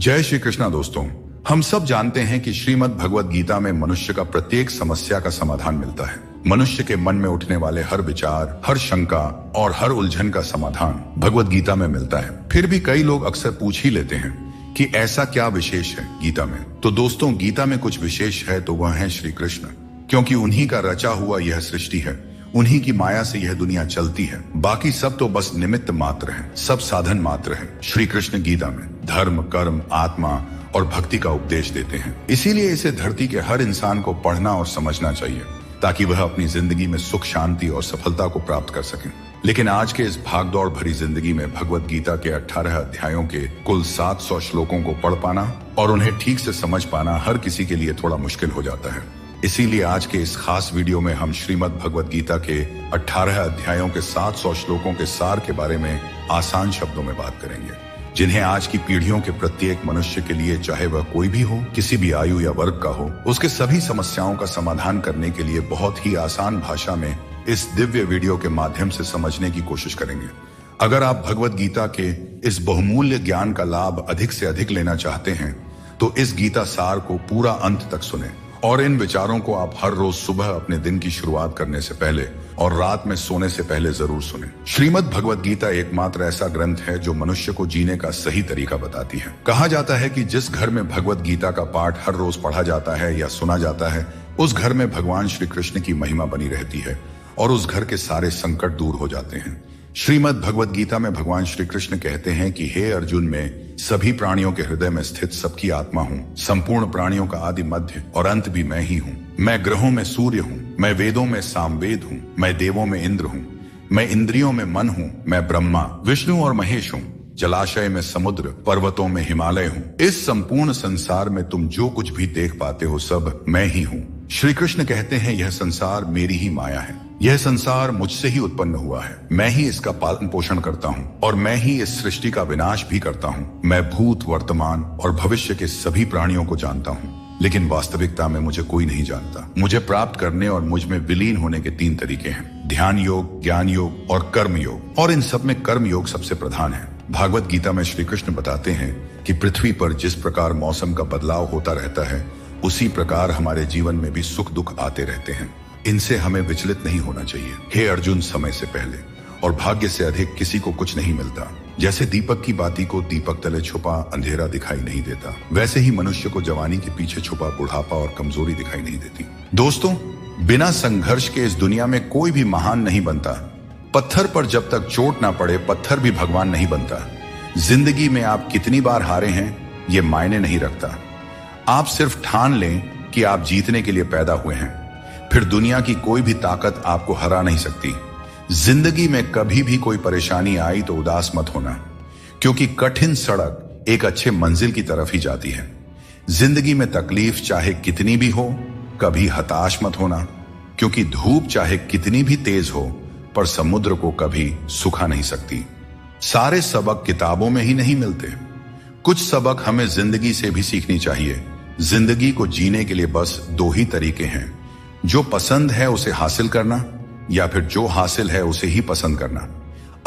जय श्री कृष्णा दोस्तों। हम सब जानते हैं कि श्रीमद् भगवद गीता में मनुष्य का प्रत्येक समस्या का समाधान मिलता है। मनुष्य के मन में उठने वाले हर विचार, हर शंका और हर उलझन का समाधान भगवद गीता में मिलता है। फिर भी कई लोग अक्सर पूछ ही लेते हैं कि ऐसा क्या विशेष है गीता में। तो दोस्तों, गीता में कुछ विशेष है तो वह है श्री कृष्ण, क्योंकि उन्हीं का रचा हुआ यह सृष्टि है, उन्हीं की माया से यह दुनिया चलती है। बाकी सब तो बस निमित्त मात्र है, सब साधन मात्र है। श्री कृष्ण गीता में धर्म, कर्म, आत्मा और भक्ति का उपदेश देते हैं। इसीलिए इसे धरती के हर इंसान को पढ़ना और समझना चाहिए, ताकि वह अपनी जिंदगी में सुख, शांति और सफलता को प्राप्त कर सकें। लेकिन आज के इस भागदौड़ भरी जिंदगी में भगवद गीता के 18 अध्यायों के कुल 700 श्लोकों को पढ़ पाना और उन्हें ठीक से समझ पाना हर किसी के लिए थोड़ा मुश्किल हो जाता है। इसीलिए आज के इस खास वीडियो में हम श्रीमद् भगवद गीता के 18 अध्यायों के 700 श्लोकों के सार के बारे में आसान शब्दों में बात करेंगे, जिन्हें आज की पीढ़ियों के प्रत्येक मनुष्य के लिए, चाहे वह कोई भी हो, किसी भी आयु या वर्ग का हो, उसके सभी समस्याओं का समाधान करने के लिए बहुत ही आसान भाषा में इस दिव्य वीडियो के माध्यम से समझने की कोशिश करेंगे। अगर आप भगवद गीता के इस बहुमूल्य ज्ञान का लाभ अधिक से अधिक लेना चाहते हैं तो इस गीता सार को पूरा अंत तक सुने और इन विचारों को आप हर रोज सुबह अपने दिन की शुरुआत करने से पहले और रात में सोने से पहले जरूर सुनें। श्रीमद् भगवद गीता एकमात्र ऐसा ग्रंथ है जो मनुष्य को जीने का सही तरीका बताती है। कहा जाता है कि जिस घर में भगवद गीता का पाठ हर रोज पढ़ा जाता है या सुना जाता है, उस घर में भगवान श्री कृष्ण की महिमा बनी रहती है और उस घर के सारे संकट दूर हो जाते हैं। श्रीमद् भगवद गीता में भगवान श्री कृष्ण कहते हैं कि हे अर्जुन, मैं सभी प्राणियों के हृदय में स्थित सबकी आत्मा हूँ। संपूर्ण प्राणियों का आदि, मध्य और अंत भी मैं ही हूँ। मैं ग्रहों में सूर्य हूँ, मैं वेदों में सामवेद हूँ, मैं देवों में इंद्र हूँ, मैं इंद्रियों में मन हूँ, मैं ब्रह्मा, विष्णु और महेश हूँ, जलाशय में समुद्र, पर्वतों में हिमालय हूँ। इस संपूर्ण संसार में तुम जो कुछ भी देख पाते हो सब मैं ही हूँ। श्री कृष्ण कहते हैं यह संसार मेरी ही माया है, यह संसार मुझसे ही उत्पन्न हुआ है, मैं ही इसका पालन पोषण करता हूँ और मैं ही इस सृष्टि का विनाश भी करता हूँ। मैं भूत, वर्तमान और भविष्य के सभी प्राणियों को जानता हूँ, लेकिन वास्तविकता में मुझे कोई नहीं जानता। मुझे प्राप्त करने और मुझ में विलीन होने के 3 तरीके हैं, ध्यान योग, ज्ञान योग और कर्म योग, और इन सब में कर्म योग सबसे प्रधान है। भागवत गीता में श्री कृष्ण बताते हैं कि पृथ्वी पर जिस प्रकार मौसम का बदलाव होता रहता है, उसी प्रकार हमारे जीवन में भी सुख दुख आते रहते हैं। इनसे हमें विचलित नहीं होना चाहिए। हे अर्जुन, समय से पहले और भाग्य से अधिक किसी को कुछ नहीं मिलता। जैसे दीपक की बाती को दीपक तले छुपा अंधेरा दिखाई नहीं देता, वैसे ही मनुष्य को जवानी के पीछे छुपा बुढ़ापा और कमजोरी दिखाई नहीं देती। दोस्तों, बिना संघर्ष के इस दुनिया में कोई भी महान नहीं बनता। पत्थर पर जब तक चोट ना पड़े, पत्थर भी भगवान नहीं बनता। जिंदगी में आप कितनी बार हारे हैं ये मायने नहीं रखता। आप सिर्फ ठान लें कि आप जीतने के लिए पैदा हुए हैं, फिर दुनिया की कोई भी ताकत आपको हरा नहीं सकती। जिंदगी में कभी भी कोई परेशानी आई तो उदास मत होना, क्योंकि कठिन सड़क एक अच्छे मंजिल की तरफ ही जाती है। जिंदगी में तकलीफ चाहे कितनी भी हो, कभी हताश मत होना, क्योंकि धूप चाहे कितनी भी तेज हो पर समुद्र को कभी सुखा नहीं सकती। सारे सबक किताबों में ही नहीं मिलते, कुछ सबक हमें जिंदगी से भी सीखनी चाहिए। जिंदगी को जीने के लिए बस 2 ही तरीके हैं, जो पसंद है उसे हासिल करना या फिर जो हासिल है उसे ही पसंद करना।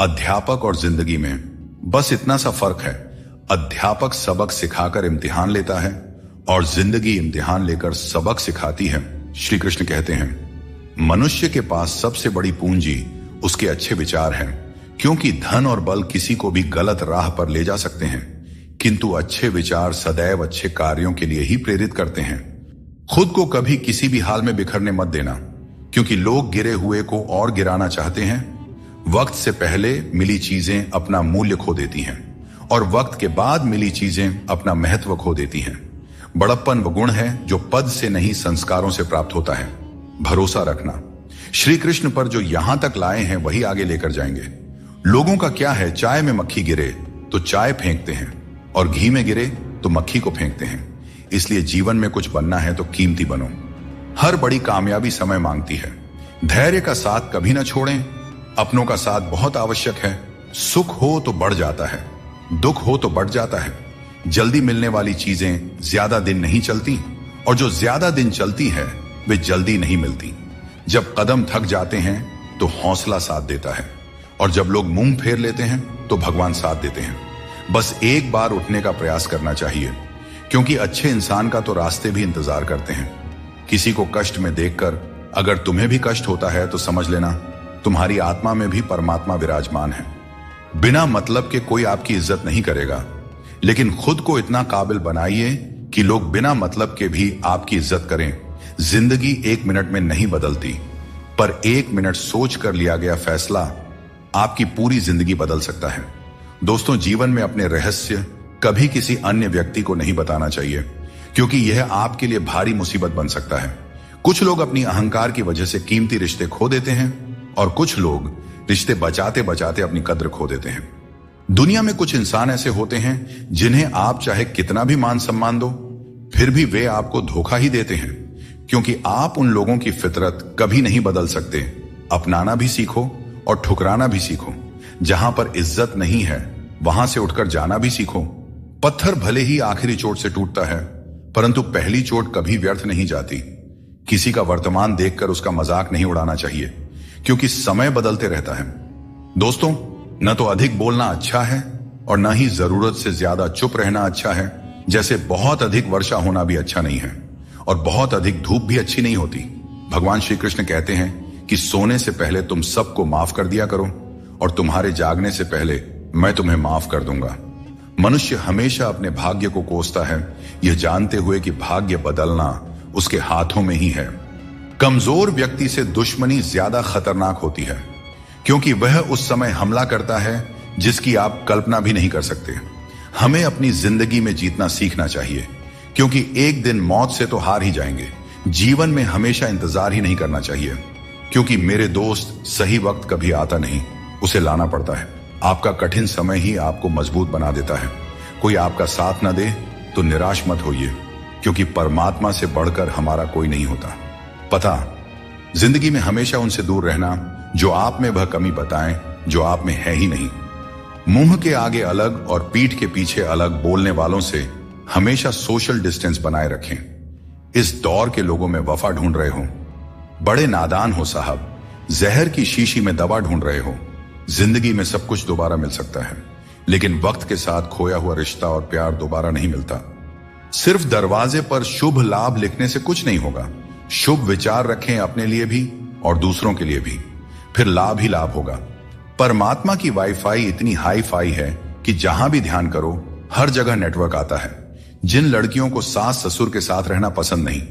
अध्यापक और जिंदगी में बस इतना सा फर्क है, अध्यापक सबक सिखाकर इम्तिहान लेता है और जिंदगी इम्तिहान लेकर सबक सिखाती है। श्री कृष्ण कहते हैं मनुष्य के पास सबसे बड़ी पूंजी उसके अच्छे विचार हैं, क्योंकि धन और बल किसी को भी गलत राह पर ले जा सकते हैं, किंतु अच्छे विचार सदैव अच्छे कार्यों के लिए ही प्रेरित करते हैं। खुद को कभी किसी भी हाल में बिखरने मत देना, क्योंकि लोग गिरे हुए को और गिराना चाहते हैं। वक्त से पहले मिली चीजें अपना मूल्य खो देती हैं और वक्त के बाद मिली चीजें अपना महत्व खो देती हैं। बड़प्पन वो गुण है जो पद से नहीं संस्कारों से प्राप्त होता है। भरोसा रखना, श्री कृष्ण पर जो यहां तक लाए हैं वही आगे लेकर जाएंगे। लोगों का क्या है, चाय में मक्खी गिरे तो चाय फेंकते हैं और घी में गिरे तो मक्खी को फेंकते हैं। इसलिए जीवन में कुछ बनना है तो कीमती बनो। हर बड़ी कामयाबी समय मांगती है। धैर्य का साथ कभी ना छोड़ें। अपनों का साथ बहुत आवश्यक है। सुख हो तो बढ़ जाता है, दुख हो तो बढ़ जाता है। जल्दी मिलने वाली चीजें ज्यादा दिन नहीं चलती और जो ज्यादा दिन चलती है वे जल्दी नहीं मिलती। जब कदम थक जाते हैं तो हौसला साथ देता है और जब लोग मुंह फेर लेते हैं तो भगवान साथ देते हैं। बस एक बार उठने का प्रयास करना चाहिए, क्योंकि अच्छे इंसान का तो रास्ते भी इंतजार करते हैं। किसी को कष्ट में देखकर अगर तुम्हें भी कष्ट होता है तो समझ लेना तुम्हारी आत्मा में भी परमात्मा विराजमान है। बिना मतलब के कोई आपकी इज्जत नहीं करेगा, लेकिन खुद को इतना काबिल बनाइए कि लोग बिना मतलब के भी आपकी इज्जत करें। जिंदगी 1 मिनट में नहीं बदलती, पर 1 मिनट सोच कर लिया गया फैसला आपकी पूरी जिंदगी बदल सकता है। दोस्तों, जीवन में अपने रहस्य कभी किसी अन्य व्यक्ति को नहीं बताना चाहिए, क्योंकि यह आपके लिए भारी मुसीबत बन सकता है। कुछ लोग अपनी अहंकार की वजह से कीमती रिश्ते खो देते हैं और कुछ लोग रिश्ते बचाते बचाते अपनी कद्र खो देते हैं। दुनिया में कुछ इंसान ऐसे होते हैं जिन्हें आप चाहे कितना भी मान सम्मान दो, फिर भी वे आपको धोखा ही देते हैं, क्योंकि आप उन लोगों की फितरत कभी नहीं बदल सकते। अपनाना भी सीखो और ठुकराना भी सीखो। जहां पर इज्जत नहीं है वहां से उठकर जाना भी सीखो। पत्थर भले ही आखिरी चोट से टूटता है, परंतु पहली चोट कभी व्यर्थ नहीं जाती। किसी का वर्तमान देखकर उसका मजाक नहीं उड़ाना चाहिए, क्योंकि समय बदलते रहता है। दोस्तों, न तो अधिक बोलना अच्छा है और न ही जरूरत से ज्यादा चुप रहना अच्छा है। जैसे बहुत अधिक वर्षा होना भी अच्छा नहीं है और बहुत अधिक धूप भी अच्छी नहीं होती। भगवान श्री कृष्ण कहते हैं कि सोने से पहले तुम सबको माफ कर दिया करो और तुम्हारे जागने से पहले मैं तुम्हें माफ कर दूंगा। मनुष्य हमेशा अपने भाग्य को कोसता है, यह जानते हुए कि भाग्य बदलना उसके हाथों में ही है। कमजोर व्यक्ति से दुश्मनी ज्यादा खतरनाक होती है, क्योंकि वह उस समय हमला करता है जिसकी आप कल्पना भी नहीं कर सकते। हमें अपनी जिंदगी में जीतना सीखना चाहिए, क्योंकि एक दिन मौत से तो हार ही जाएंगे। जीवन में हमेशा इंतजार ही नहीं करना चाहिए, क्योंकि मेरे दोस्त सही वक्त कभी आता नहीं, उसे लाना पड़ता है। आपका कठिन समय ही आपको मजबूत बना देता है। कोई आपका साथ न दे तो निराश मत होइए, क्योंकि परमात्मा से बढ़कर हमारा कोई नहीं होता। पता, जिंदगी में हमेशा उनसे दूर रहना जो आप में वह कमी बताएं जो आप में है ही नहीं। मुंह के आगे अलग और पीठ के पीछे अलग बोलने वालों से हमेशा सोशल डिस्टेंस बनाए रखें। इस दौर के लोगों में वफा ढूंढ रहे हो, बड़े नादान हो साहब। जहर की शीशी में दवा ढूंढ रहे हो। जिंदगी में सब कुछ दोबारा मिल सकता है, लेकिन वक्त के साथ खोया हुआ रिश्ता और प्यार दोबारा नहीं मिलता। सिर्फ दरवाजे पर शुभ लाभ लिखने से कुछ नहीं होगा। शुभ विचार रखें अपने लिए भी और दूसरों के लिए भी, फिर लाभ ही लाभ होगा। परमात्मा की वाईफाई इतनी हाई फाई है कि जहां भी ध्यान करो हर जगह नेटवर्क आता है। जिन लड़कियों को सास ससुर के साथ रहना पसंद नहीं,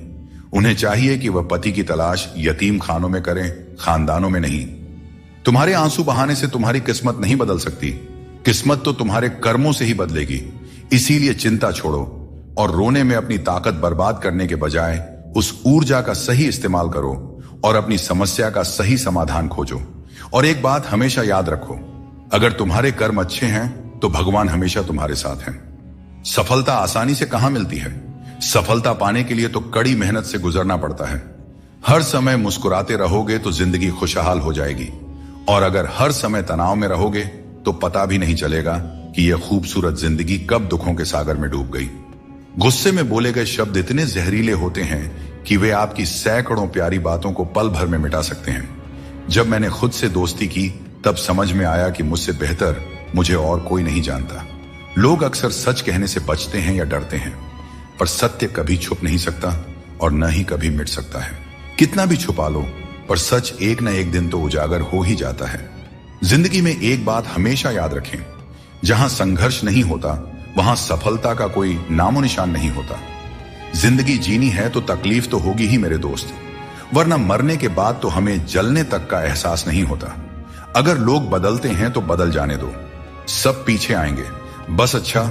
उन्हें चाहिए कि वह पति की तलाश यतीम खानों में करें, खानदानों में नहीं। तुम्हारे आंसू बहाने से तुम्हारी किस्मत नहीं बदल सकती। किस्मत तो तुम्हारे कर्मों से ही बदलेगी। इसीलिए चिंता छोड़ो और रोने में अपनी ताकत बर्बाद करने के बजाय उस ऊर्जा का सही इस्तेमाल करो और अपनी समस्या का सही समाधान खोजो। और एक बात हमेशा याद रखो, अगर तुम्हारे कर्म अच्छे हैं तो भगवान हमेशा तुम्हारे साथ हैं। सफलता आसानी से कहां मिलती है? सफलता पाने के लिए तो कड़ी मेहनत से गुजरना पड़ता है। हर समय मुस्कुराते रहोगे तो जिंदगी खुशहाल हो जाएगी, और अगर हर समय तनाव में रहोगे तो पता भी नहीं चलेगा कि यह खूबसूरत जिंदगी कब दुखों के सागर में डूब गई। गुस्से में बोले गए शब्द इतने जहरीले होते हैं कि वे आपकी सैकड़ों प्यारी बातों को पल भर में मिटा सकते हैं। जब मैंने खुद से दोस्ती की तब समझ में आया कि मुझसे बेहतर मुझे और कोई नहीं जानता। लोग अक्सर सच कहने से बचते हैं या डरते हैं, पर सत्य कभी छुप नहीं सकता और न ही कभी मिट सकता है। कितना भी छुपा लो, पर सच एक न एक दिन तो उजागर हो ही जाता है। जिंदगी में एक बात हमेशा याद रखें, जहां संघर्ष नहीं होता वहां सफलता का कोई नामो निशान नहीं होता। जिंदगी जीनी है तो तकलीफ तो होगी ही मेरे दोस्त, वरना मरने के बाद तो हमें जलने तक का एहसास नहीं होता। अगर लोग बदलते हैं तो बदल जाने दो, सब पीछे आएंगे। बस अच्छा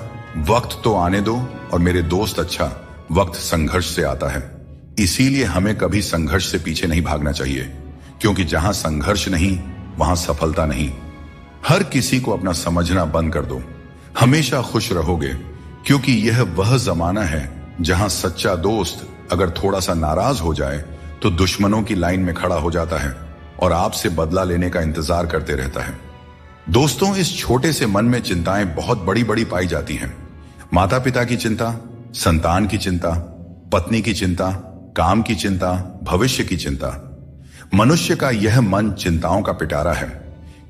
वक्त तो आने दो, और मेरे दोस्त अच्छा वक्त संघर्ष से आता है। इसीलिए हमें कभी संघर्ष से पीछे नहीं भागना चाहिए, क्योंकि जहां संघर्ष नहीं वहां सफलता नहीं। हर किसी को अपना समझना बंद कर दो, हमेशा खुश रहोगे, क्योंकि यह वह जमाना है जहां सच्चा दोस्त अगर थोड़ा सा नाराज हो जाए तो दुश्मनों की लाइन में खड़ा हो जाता है और आपसे बदला लेने का इंतजार करते रहता है। दोस्तों, इस छोटे से मन में चिंताएं बहुत बड़ी बड़ी पाई जाती हैं। माता पिता की चिंता, संतान की चिंता, पत्नी की चिंता, काम की चिंता, भविष्य की चिंता। मनुष्य का यह मन चिंताओं का पिटारा है,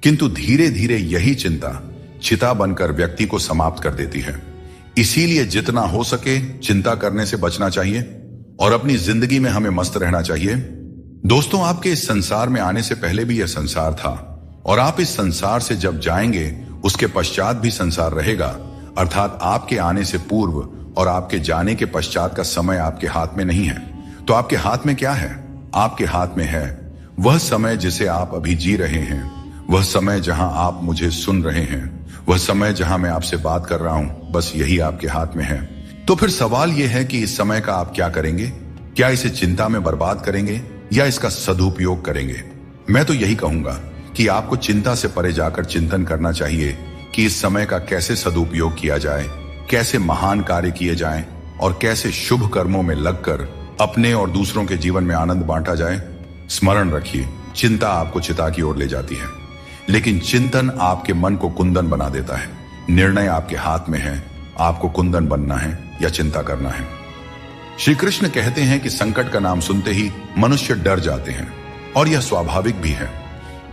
किंतु धीरे धीरे यही चिंता चिता बनकर व्यक्ति को समाप्त कर देती है। इसीलिए जितना हो सके चिंता करने से बचना चाहिए और अपनी जिंदगी में हमें मस्त रहना चाहिए। दोस्तों, आपके इस संसार में आने से पहले भी यह संसार था और आप इस संसार से जब जाएंगे उसके पश्चात भी संसार रहेगा। अर्थात आपके आने से पूर्व और आपके जाने के पश्चात का समय आपके हाथ में नहीं है। तो आपके हाथ में क्या है? आपके हाथ में है वह समय जिसे आप अभी जी रहे हैं, वह समय जहां आप मुझे सुन रहे हैं, वह समय जहां मैं आपसे बात कर रहा हूं। बस यही आपके हाथ में है। तो फिर सवाल यह है कि इस समय का आप क्या करेंगे? क्या इसे चिंता में बर्बाद करेंगे या इसका सदुपयोग करेंगे? मैं तो यही कहूंगा कि आपको चिंता से परे जाकर चिंतन करना चाहिए कि इस समय का कैसे सदुपयोग किया जाए, कैसे महान कार्य किए जाएं और कैसे शुभ कर्मों में लगकर अपने और दूसरों के जीवन में आनंद बांटा जाए। स्मरण रखिए, चिंता आपको चिता की ओर ले जाती है, लेकिन चिंतन आपके मन को कुंदन बना देता है। निर्णय आपके हाथ में है, आपको कुंदन बनना है या चिंता करना है। श्री कृष्ण कहते हैं कि संकट का नाम सुनते ही मनुष्य डर जाते हैं और यह स्वाभाविक भी है।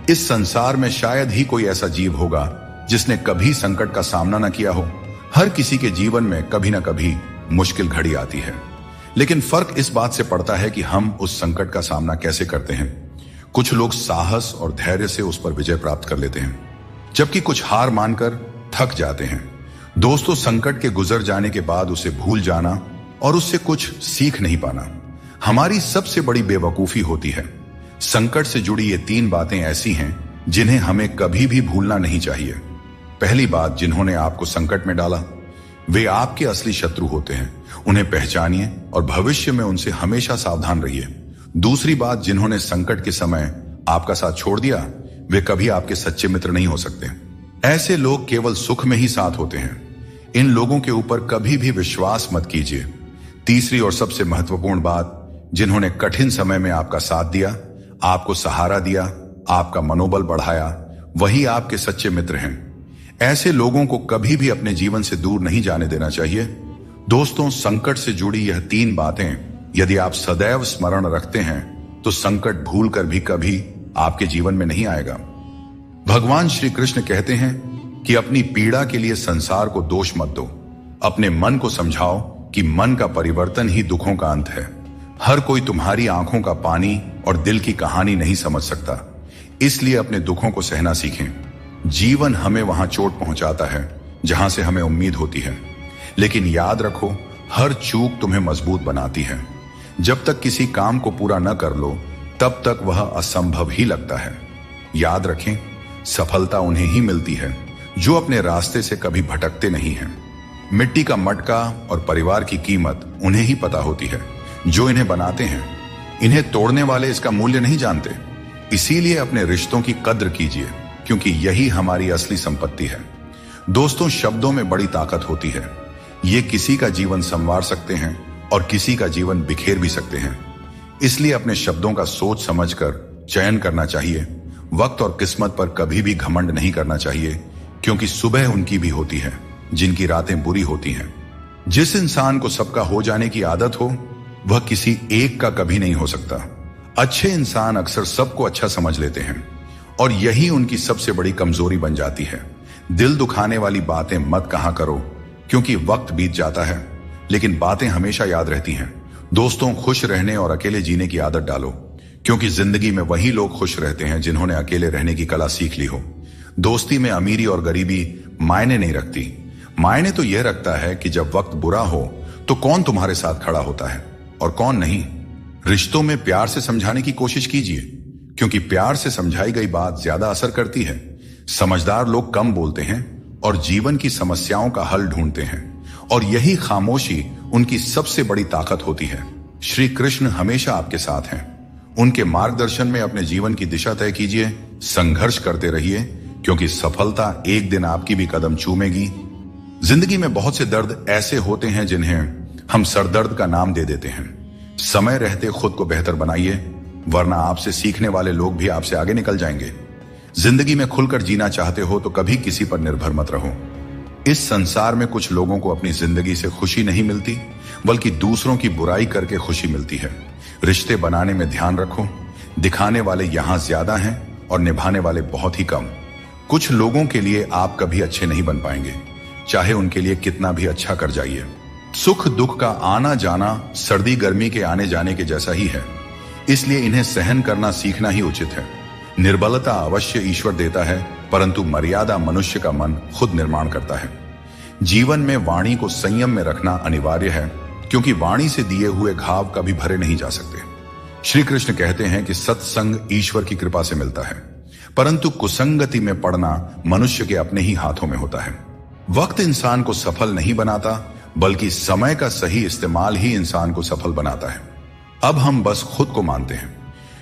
इस संसार में शायद ही कोई ऐसा जीव होगा जिसने कभी संकट का सामना न किया हो। हर किसी के जीवन में कभी ना कभी मुश्किल घड़ी आती है, लेकिन फर्क इस बात से पड़ता है कि हम उस संकट का सामना कैसे करते हैं। कुछ लोग साहस और धैर्य से उस पर विजय प्राप्त कर लेते हैं, जबकि कुछ हार मानकर थक जाते हैं। दोस्तों, संकट के गुजर जाने के बाद उसे भूल जाना और उससे कुछ सीख नहीं पाना हमारी सबसे बड़ी बेवकूफी होती है। संकट से जुड़ी ये 3 बातें ऐसी हैं जिन्हें हमें कभी भी भूलना नहीं चाहिए। पहली बात, जिन्होंने आपको संकट में डाला वे आपके असली शत्रु होते हैं। उन्हें पहचानिए और भविष्य में उनसे हमेशा सावधान रहिए। दूसरी बात, जिन्होंने संकट के समय आपका साथ छोड़ दिया वे कभी आपके सच्चे मित्र नहीं हो सकते। ऐसे लोग केवल सुख में ही साथ होते हैं। इन लोगों के ऊपर कभी भी विश्वास मत कीजिए। तीसरी और सबसे महत्वपूर्ण बात, जिन्होंने कठिन समय में आपका साथ दिया, आपको सहारा दिया, आपका मनोबल बढ़ाया, वही आपके सच्चे मित्र हैं। ऐसे लोगों को कभी भी अपने जीवन से दूर नहीं जाने देना चाहिए। दोस्तों, संकट से जुड़ी यह 3 बातें यदि आप सदैव स्मरण रखते हैं तो संकट भूलकर भी कभी आपके जीवन में नहीं आएगा। भगवान श्री कृष्ण कहते हैं कि अपनी पीड़ा के लिए संसार को दोष मत दो। अपने मन को समझाओ कि मन का परिवर्तन ही दुखों का अंत है। हर कोई तुम्हारी आंखों का पानी और दिल की कहानी नहीं समझ सकता, इसलिए अपने दुखों को सहना सीखें। जीवन हमें वहां चोट पहुंचाता है जहां से हमें उम्मीद होती है, लेकिन याद रखो, हर चूक तुम्हें मजबूत बनाती है। जब तक किसी काम को पूरा न कर लो तब तक वह असंभव ही लगता है। याद रखें, सफलता उन्हें ही मिलती है जो अपने रास्ते से कभी भटकते नहीं हैं। मिट्टी का मटका और परिवार की कीमत उन्हें ही पता होती है जो इन्हें बनाते हैं। इन्हें तोड़ने वाले इसका मूल्य नहीं जानते। इसीलिए अपने रिश्तों की कद्र कीजिए, क्योंकि यही हमारी असली संपत्ति है। दोस्तों, शब्दों में बड़ी ताकत होती है। ये किसी का जीवन संवार सकते हैं और किसी का जीवन बिखेर भी सकते हैं। इसलिए अपने शब्दों का सोच समझकर चयन करना चाहिए। वक्त और किस्मत पर कभी भी घमंड नहीं करना चाहिए, क्योंकि सुबह उनकी भी होती है जिनकी रातें बुरी होती हैं। जिस इंसान को सबका हो जाने की आदत हो वह किसी एक का कभी नहीं हो सकता। अच्छे इंसान अक्सर सबको अच्छा समझ लेते हैं और यही उनकी सबसे बड़ी कमजोरी बन जाती है। दिल दुखाने वाली बातें मत कहा करो, क्योंकि वक्त बीत जाता है लेकिन बातें हमेशा याद रहती हैं। दोस्तों, खुश रहने और अकेले जीने की आदत डालो, क्योंकि जिंदगी में वही लोग खुश रहते हैं जिन्होंने अकेले रहने की कला सीख ली हो। दोस्ती में अमीरी और गरीबी मायने नहीं रखती। मायने तो यह रखता है कि जब वक्त बुरा हो तो कौन तुम्हारे साथ खड़ा होता है और कौन नहीं। रिश्तों में प्यार से समझाने की कोशिश कीजिए, क्योंकि प्यार से समझाई गई बात ज्यादा असर करती है। समझदार लोग कम बोलते हैं और जीवन की समस्याओं का हल ढूंढते हैं, और यही खामोशी उनकी सबसे बड़ी ताकत होती है। श्री कृष्ण हमेशा आपके साथ हैं। उनके मार्गदर्शन में अपने जीवन की दिशा तय कीजिए, संघर्ष करते रहिए, क्योंकि सफलता एक दिन आपकी भी कदम चूमेगी। जिंदगी में बहुत से दर्द ऐसे होते हैं जिन्हें हम सरदर्द का नाम दे देते हैं। समय रहते खुद को बेहतर बनाइए, वरना आपसे सीखने वाले लोग भी आपसे आगे निकल जाएंगे। जिंदगी में खुलकर जीना चाहते हो तो कभी किसी पर निर्भर मत रहो। इस संसार में कुछ लोगों को अपनी जिंदगी से खुशी नहीं मिलती, बल्कि दूसरों की बुराई करके खुशी मिलती है। रिश्ते बनाने में ध्यान रखो, दिखाने वाले यहां ज्यादा हैं और निभाने वाले बहुत ही कम। कुछ लोगों के लिए आप कभी अच्छे नहीं बन पाएंगे, चाहे उनके लिए कितना भी अच्छा कर जाइए। सुख दुख का आना जाना सर्दी गर्मी के आने जाने के जैसा ही है, इसलिए इन्हें सहन करना सीखना ही उचित है। निर्बलता अवश्य ईश्वर देता है, परंतु मर्यादा मनुष्य का मन खुद निर्माण करता है। जीवन में वाणी को संयम में रखना अनिवार्य है, क्योंकि वाणी से दिए हुए घाव कभी भरे नहीं जा सकते। श्री कृष्ण कहते हैं कि सत्संग ईश्वर की कृपा से मिलता है, परंतु कुसंगति में पड़ना मनुष्य के अपने ही हाथों में होता है। वक्त इंसान को सफल नहीं बनाता, बल्कि समय का सही इस्तेमाल ही इंसान को सफल बनाता है। अब हम बस खुद को मानते हैं,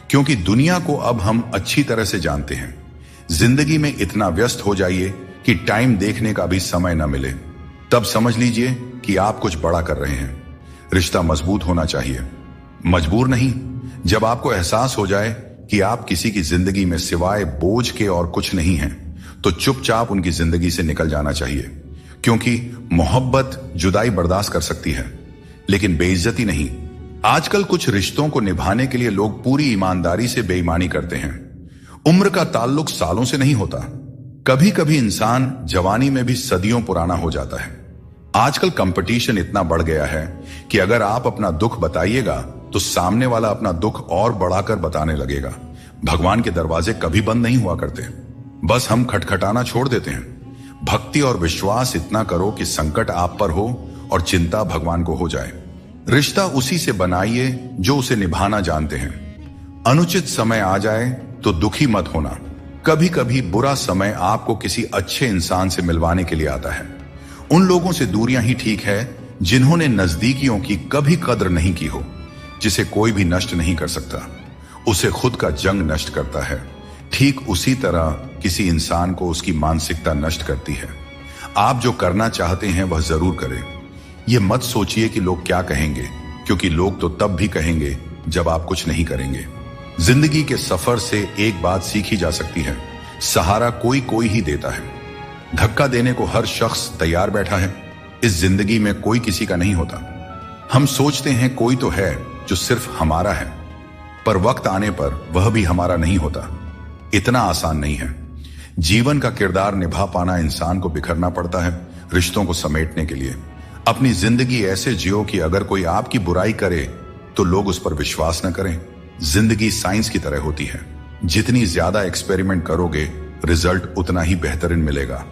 क्योंकि दुनिया को अब हम अच्छी तरह से जानते हैं। जिंदगी में इतना व्यस्त हो जाइए कि टाइम देखने का भी समय न मिले, तब समझ लीजिए कि आप कुछ बड़ा कर रहे हैं। रिश्ता मजबूत होना चाहिए, मजबूर नहीं। जब आपको एहसास हो जाए कि आप किसी की जिंदगी में सिवाय बोझ के और कुछ नहीं हैं, तो चुपचाप उनकी जिंदगी से निकल जाना चाहिए, क्योंकि मोहब्बत जुदाई बर्दाश्त कर सकती है, लेकिन बेइज्जती नहीं। आजकल कुछ रिश्तों को निभाने के लिए लोग पूरी ईमानदारी से बेईमानी करते हैं। उम्र का ताल्लुक सालों से नहीं होता, कभी कभी इंसान जवानी में भी सदियों पुराना हो जाता है। आजकल कंपटीशन इतना बढ़ गया है कि अगर आप अपना दुख बताइएगा तो सामने वाला अपना दुख और बढ़ाकर बताने लगेगा। भगवान के दरवाजे कभी बंद नहीं हुआ करते, बस हम खटखटाना छोड़ देते हैं। भक्ति और विश्वास इतना करो कि संकट आप पर हो और चिंता भगवान को हो जाए। रिश्ता उसी से बनाइए जो उसे निभाना जानते हैं। अनुचित समय आ जाए तो दुखी मत होना, कभी कभी बुरा समय आपको किसी अच्छे इंसान से मिलवाने के लिए आता है। उन लोगों से दूरियां ही ठीक है जिन्होंने नजदीकियों की कभी कद्र नहीं की हो। जिसे कोई भी नष्ट नहीं कर सकता, उसे खुद का जंग नष्ट करता है। ठीक उसी तरह किसी इंसान को उसकी मानसिकता नष्ट करती है। आप जो करना चाहते हैं वह जरूर करें। यह मत सोचिए कि लोग क्या कहेंगे, क्योंकि लोग तो तब भी कहेंगे जब आप कुछ नहीं करेंगे। जिंदगी के सफर से एक बात सीखी जा सकती है, सहारा कोई कोई ही देता है। धक्का देने को हर शख्स तैयार बैठा है। इस जिंदगी में कोई किसी का नहीं होता। हम सोचते हैं कोई तो है जो सिर्फ हमारा है, पर वक्त आने पर वह भी हमारा नहीं होता। इतना आसान नहीं है। जीवन का किरदार निभा पाना इंसान को बिखरना पड़ता है रिश्तों को समेटने के लिए। अपनी जिंदगी ऐसे जियो कि अगर कोई आपकी बुराई करे तो लोग उस पर विश्वास न करें। जिंदगी साइंस की तरह होती है, जितनी ज्यादा एक्सपेरिमेंट करोगे रिजल्ट उतना ही बेहतरीन मिलेगा।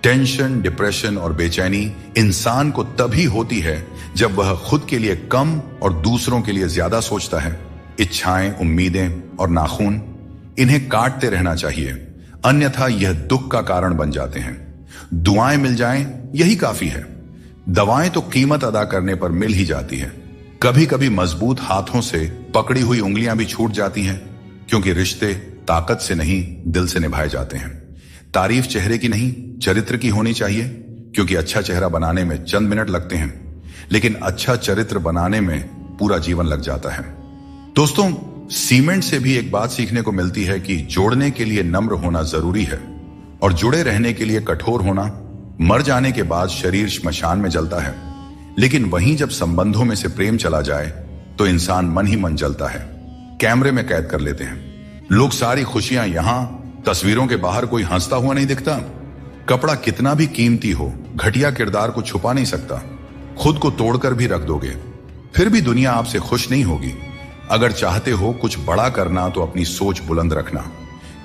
टेंशन, डिप्रेशन और बेचैनी इंसान को तभी होती है जब वह खुद के लिए कम और दूसरों के लिए ज्यादा सोचता है। इच्छाएं, उम्मीदें और नाखून, इन्हें काटते रहना चाहिए, अन्यथा यह दुख का कारण बन जाते हैं। दुआएं मिल जाएं यही काफी है। दवाएं तो कीमत अदा करने पर मिल ही जाती है। कभी कभी मजबूत हाथों से पकड़ी हुई उंगलियां भी छूट जाती हैं, क्योंकि रिश्ते ताकत से नहीं दिल से निभाए जाते हैं। तारीफ चेहरे की नहीं चरित्र की होनी चाहिए, क्योंकि अच्छा चेहरा बनाने में चंद मिनट लगते हैं, लेकिन अच्छा चरित्र बनाने में पूरा जीवन लग जाता है। दोस्तों, सीमेंट से भी एक बात सीखने को मिलती है कि जोड़ने के लिए नम्र होना जरूरी है और जुड़े रहने के लिए कठोर होना। मर जाने के बाद शरीर श्मशान में जलता है, लेकिन वहीं जब संबंधों में से प्रेम चला जाए तो इंसान मन ही मन जलता है, कैमरे में कैद कर लेते हैं। लोग सारी खुशियां यहां, तस्वीरों के बाहर कोई हंसता हुआ नहीं दिखता। कपड़ा कितना भी कीमती हो, घटिया किरदार को छुपा नहीं सकता। खुद को तोड़कर भी रख दोगे, फिर भी दुनिया आपसे खुश नहीं होगी। अगर चाहते हो कुछ बड़ा करना तो अपनी सोच बुलंद रखना,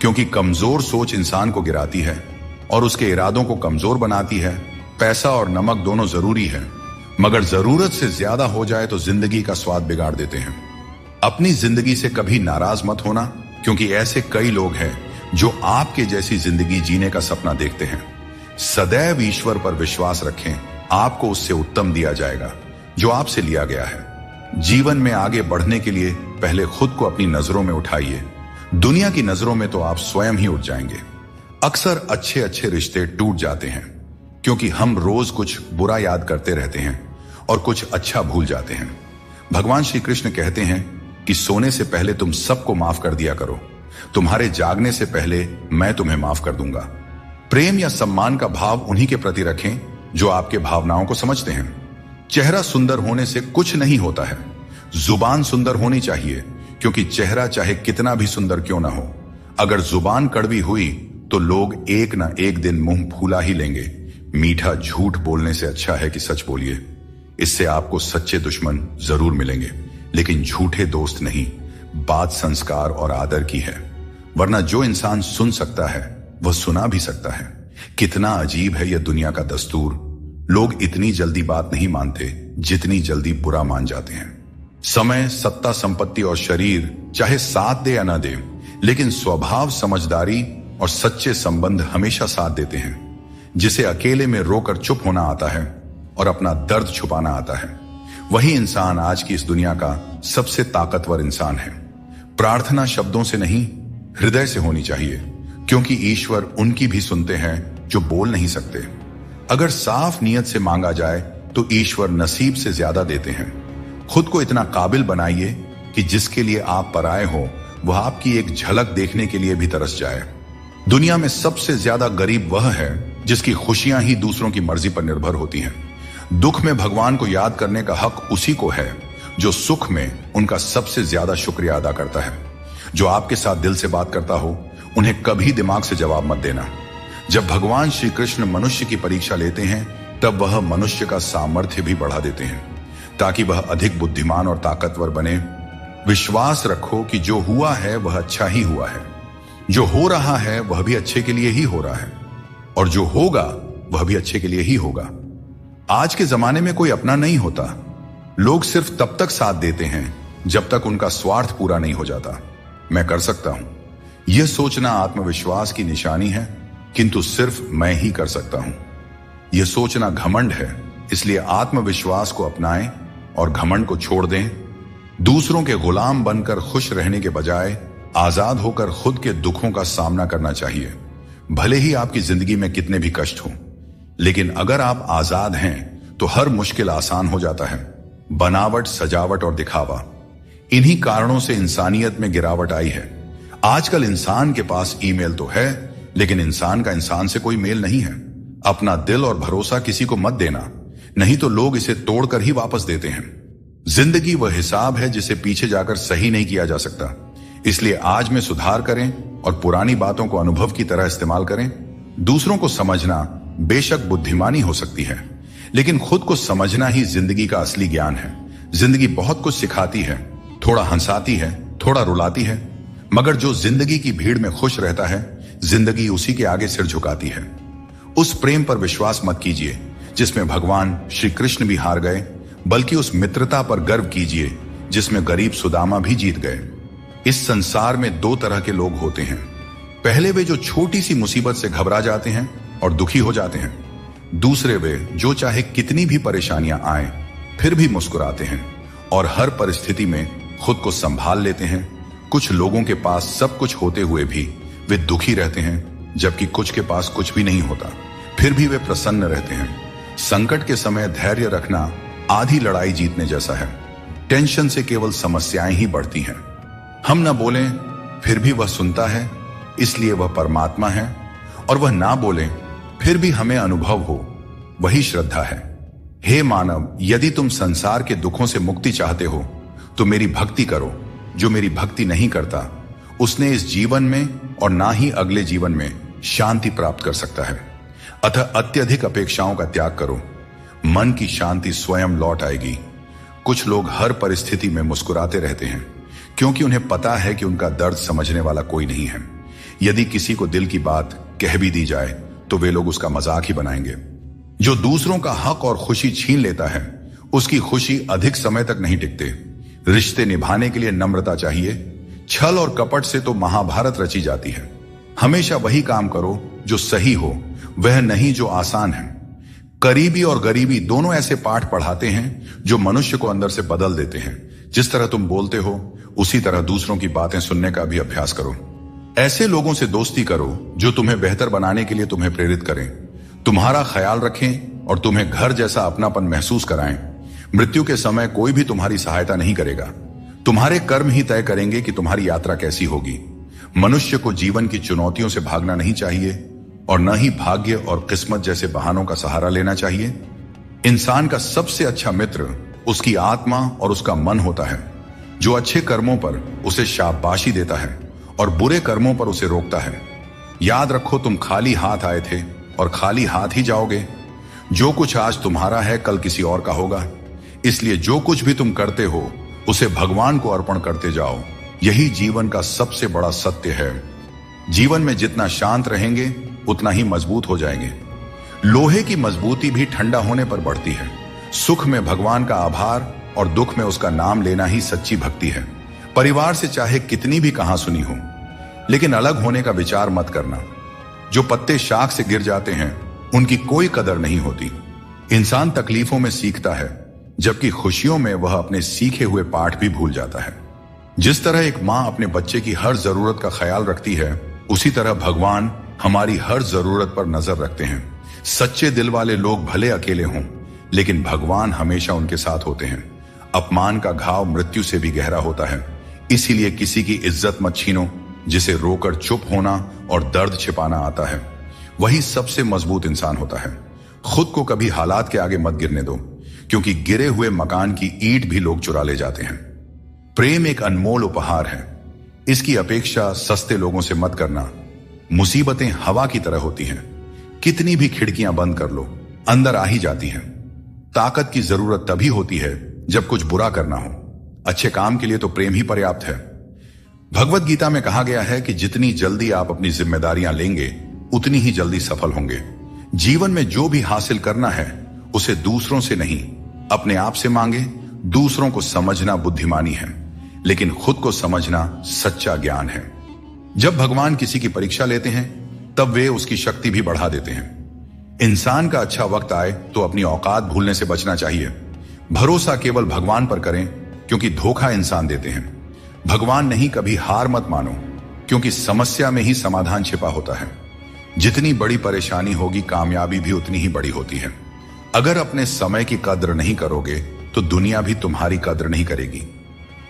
क्योंकि कमजोर सोच इंसान को गिराती है और उसके इरादों को कमजोर बनाती है। पैसा और नमक दोनों जरूरी है, मगर जरूरत से ज्यादा हो जाए तो जिंदगी का स्वाद बिगाड़ देते हैं। अपनी जिंदगी से कभी नाराज मत होना, क्योंकि ऐसे कई लोग हैं जो आपके जैसी जिंदगी जीने का सपना देखते हैं। सदैव ईश्वर पर विश्वास रखें, आपको उससे उत्तम दिया जाएगा जो आपसे लिया गया है। जीवन में आगे बढ़ने के लिए पहले खुद को अपनी नजरों में उठाइए। दुनिया की नजरों में तो आप स्वयं ही उठ जाएंगे। अक्सर अच्छे अच्छे रिश्ते टूट जाते हैं, क्योंकि हम रोज कुछ बुरा याद करते रहते हैं और कुछ अच्छा भूल जाते हैं। भगवान श्री कृष्ण कहते हैं कि सोने से पहले तुम सबको माफ कर दिया करो, तुम्हारे जागने से पहले मैं तुम्हें माफ कर दूंगा। प्रेम या सम्मान का भाव उन्हीं के प्रति रखें जो आपके भावनाओं को समझते हैं। चेहरा सुंदर होने से कुछ नहीं होता है, जुबान सुंदर होनी चाहिए, क्योंकि चेहरा चाहे कितना भी सुंदर क्यों ना हो, अगर जुबान कड़वी हुई तो लोग एक ना एक दिन मुंह फूला ही लेंगे। मीठा झूठ बोलने से अच्छा है कि सच बोलिए। इससे आपको सच्चे दुश्मन जरूर मिलेंगे, लेकिन झूठे दोस्त नहीं। बात संस्कार और आदर की है, वरना जो इंसान सुन सकता है वह सुना भी सकता है। कितना अजीब है यह दुनिया का दस्तूर। लोग इतनी जल्दी बात नहीं मानते जितनी जल्दी बुरा मान जाते हैं। समय, सत्ता, संपत्ति और शरीर चाहे साथ दे या ना दे, लेकिन स्वभाव, समझदारी और सच्चे संबंध हमेशा साथ देते हैं। जिसे अकेले में रोकर चुप होना आता है और अपना दर्द छुपाना आता है, वही इंसान आज की इस दुनिया का सबसे ताकतवर इंसान है। प्रार्थना शब्दों से नहीं, हृदय से होनी चाहिए, क्योंकि ईश्वर उनकी भी सुनते हैं जो बोल नहीं सकते। अगर साफ नियत से मांगा जाए तो ईश्वर नसीब से ज्यादा देते हैं। खुद को इतना काबिल बनाइए कि जिसके लिए आप पराए हो वह आपकी एक झलक देखने के लिए भी तरस जाए। दुनिया में सबसे ज्यादा गरीब वह है जिसकी खुशियां ही दूसरों की मर्जी पर निर्भर होती हैं। दुख में भगवान को याद करने का हक उसी को है जो सुख में उनका सबसे ज्यादा शुक्रिया अदा करता है। जो आपके साथ दिल से बात करता हो उन्हें कभी दिमाग से जवाब मत देना। जब भगवान श्री कृष्ण मनुष्य की परीक्षा लेते हैं तब वह मनुष्य का सामर्थ्य भी बढ़ा देते हैं ताकि वह अधिक बुद्धिमान और ताकतवर बने। विश्वास रखो कि जो हुआ है वह अच्छा ही हुआ है, जो हो रहा है वह भी अच्छे के लिए ही हो रहा है, और जो होगा वह भी अच्छे के लिए ही होगा। आज के जमाने में कोई अपना नहीं होता। लोग सिर्फ तब तक साथ देते हैं जब तक उनका स्वार्थ पूरा नहीं हो जाता। मैं कर सकता हूं, यह सोचना आत्मविश्वास की निशानी है, किंतु सिर्फ मैं ही कर सकता हूं। यह सोचना घमंड है, इसलिए आत्मविश्वास को अपनाएं और घमंड को छोड़ दें। दूसरों के गुलाम बनकर खुश रहने के बजाय आजाद होकर खुद के दुखों का सामना करना चाहिए। भले ही आपकी जिंदगी में कितने भी कष्ट हों, लेकिन अगर आप आजाद हैं तो हर मुश्किल आसान हो जाता है। बनावट, सजावट और दिखावा, इन्हीं कारणों से इंसानियत में गिरावट आई है। आजकल इंसान के पास ईमेल तो है, लेकिन इंसान का इंसान से कोई मेल नहीं है। अपना दिल और भरोसा किसी को मत देना, नहीं तो लोग इसे तोड़कर ही वापस देते हैं। जिंदगी वह हिसाब है जिसे पीछे जाकर सही नहीं किया जा सकता। इसलिए आज में सुधार करें और पुरानी बातों को अनुभव की तरह इस्तेमाल करें। दूसरों को समझना बेशक बुद्धिमानी हो सकती है, लेकिन खुद को समझना ही जिंदगी का असली ज्ञान है। जिंदगी बहुत कुछ सिखाती है, थोड़ा हंसाती है, थोड़ा रुलाती है, मगर जो जिंदगी की भीड़ में खुश रहता है, जिंदगी उसी के आगे सिर झुकाती है। उस प्रेम पर विश्वास मत कीजिए जिसमें भगवान श्री कृष्ण भी हार गए, बल्कि उस मित्रता पर गर्व कीजिए जिसमें गरीब सुदामा भी जीत गए। इस संसार में दो तरह के लोग होते हैं। पहले वे जो छोटी सी मुसीबत से घबरा जाते हैं और दुखी हो जाते हैं। दूसरे वे जो चाहे कितनी भी परेशानियां आए फिर भी मुस्कुराते हैं और हर परिस्थिति में खुद को संभाल लेते हैं। कुछ लोगों के पास सब कुछ होते हुए भी वे दुखी रहते हैं, जबकि कुछ के पास कुछ भी नहीं होता, फिर भी वे प्रसन्न रहते हैं। संकट के समय धैर्य रखना आधी लड़ाई जीतने जैसा है। टेंशन से केवल समस्याएं ही बढ़ती हैं। हम न बोलें फिर भी वह सुनता है, इसलिए वह परमात्मा है, और वह ना बोले फिर भी हमें अनुभव हो, वही श्रद्धा है। हे मानव, यदि तुम संसार के दुखों से मुक्ति चाहते हो तो मेरी भक्ति करो। जो मेरी भक्ति नहीं करता उसने इस जीवन में और ना ही अगले जीवन में शांति प्राप्त कर सकता है। अतः अत्यधिक अपेक्षाओं का त्याग करो, मन की शांति स्वयं लौट आएगी। कुछ लोग हर परिस्थिति में मुस्कुराते रहते हैं क्योंकि उन्हें पता है कि उनका दर्द समझने वाला कोई नहीं है। यदि किसी को दिल की बात कह भी दी जाए तो वे लोग उसका मजाक ही बनाएंगे। जो दूसरों का हक और खुशी छीन लेता है उसकी खुशी अधिक समय तक नहीं टिकते। रिश्ते निभाने के लिए नम्रता चाहिए। छल और कपट से तो महाभारत रची जाती है। हमेशा वही काम करो जो सही हो, वह नहीं जो आसान है। करीबी और गरीबी दोनों ऐसे पाठ पढ़ाते हैं जो मनुष्य को अंदर से बदल देते हैं। जिस तरह तुम बोलते हो उसी तरह दूसरों की बातें सुनने का भी अभ्यास करो। ऐसे लोगों से दोस्ती करो जो तुम्हें बेहतर बनाने के लिए तुम्हें प्रेरित करें, तुम्हारा ख्याल रखें और तुम्हें घर जैसा अपनापन महसूस कराएं। मृत्यु के समय कोई भी तुम्हारी सहायता नहीं करेगा। तुम्हारे कर्म ही तय करेंगे कि तुम्हारी यात्रा कैसी होगी। मनुष्य को जीवन की चुनौतियों से भागना नहीं चाहिए और न ही भाग्य और किस्मत जैसे बहानों का सहारा लेना चाहिए। इंसान का सबसे अच्छा मित्र उसकी आत्मा और उसका मन होता है, जो अच्छे कर्मों पर उसे शाबाशी देता है और बुरे कर्मों पर उसे रोकता है। याद रखो, तुम खाली हाथ आए थे और खाली हाथ ही जाओगे। जो कुछ आज तुम्हारा है कल किसी और का होगा। इसलिए जो कुछ भी तुम करते हो उसे भगवान को अर्पण करते जाओ। यही जीवन का सबसे बड़ा सत्य है। जीवन में जितना शांत रहेंगे उतना ही मजबूत हो जाएंगे। लोहे की मजबूती भी ठंडा होने पर बढ़ती है। सुख में भगवान का आभार और दुख में उसका नाम लेना ही सच्ची भक्ति है। परिवार से चाहे कितनी भी कहां सुनी हो, लेकिन अलग होने का विचार मत करना। जो पत्ते शाख से गिर जाते हैं उनकी कोई कदर नहीं होती। इंसान तकलीफों में सीखता है, जबकि खुशियों में वह अपने सीखे हुए पाठ भी भूल जाता है। जिस तरह एक माँ अपने बच्चे की हर जरूरत का ख्याल रखती है, उसी तरह भगवान हमारी हर जरूरत पर नजर रखते हैं। सच्चे दिल वाले लोग भले अकेले हों, लेकिन भगवान हमेशा उनके साथ होते हैं। अपमान का घाव मृत्यु से भी गहरा होता है। इसीलिए किसी की इज्जत मत छीनो। जिसे रोकर चुप होना और दर्द छिपाना आता है, वही सबसे मजबूत इंसान होता है। खुद को कभी हालात के आगे मत गिरने दो, क्योंकि गिरे हुए मकान की ईंट भी लोग चुरा ले जाते हैं। प्रेम एक अनमोल उपहार है। इसकी अपेक्षा सस्ते लोगों से मत करना। मुसीबतें हवा की तरह होती हैं। कितनी भी खिड़कियां बंद कर लो, अंदर आ ही जाती हैं। ताकत की जरूरत तभी होती है जब कुछ बुरा करना हो। अच्छे काम के लिए तो प्रेम ही पर्याप्त है। भगवत गीता में कहा गया है कि जितनी जल्दी आप अपनी जिम्मेदारियां लेंगे, उतनी ही जल्दी सफल होंगे। जीवन में जो भी हासिल करना है, उसे दूसरों से नहीं, अपने आप से मांगे। दूसरों को समझना बुद्धिमानी है, लेकिन खुद को समझना सच्चा ज्ञान है। जब भगवान किसी की परीक्षा लेते हैं, तब वे उसकी शक्ति भी बढ़ा देते हैं। इंसान का अच्छा वक्त आए तो अपनी औकात भूलने से बचना चाहिए। भरोसा केवल भगवान पर करें, क्योंकि धोखा इंसान देते हैं। भगवान नहीं, कभी हार मत मानो, क्योंकि समस्या में ही समाधान छिपा होता है। जितनी बड़ी परेशानी होगी, कामयाबी भी उतनी ही बड़ी होती है। अगर अपने समय की कद्र नहीं करोगे तो दुनिया भी तुम्हारी कद्र नहीं करेगी।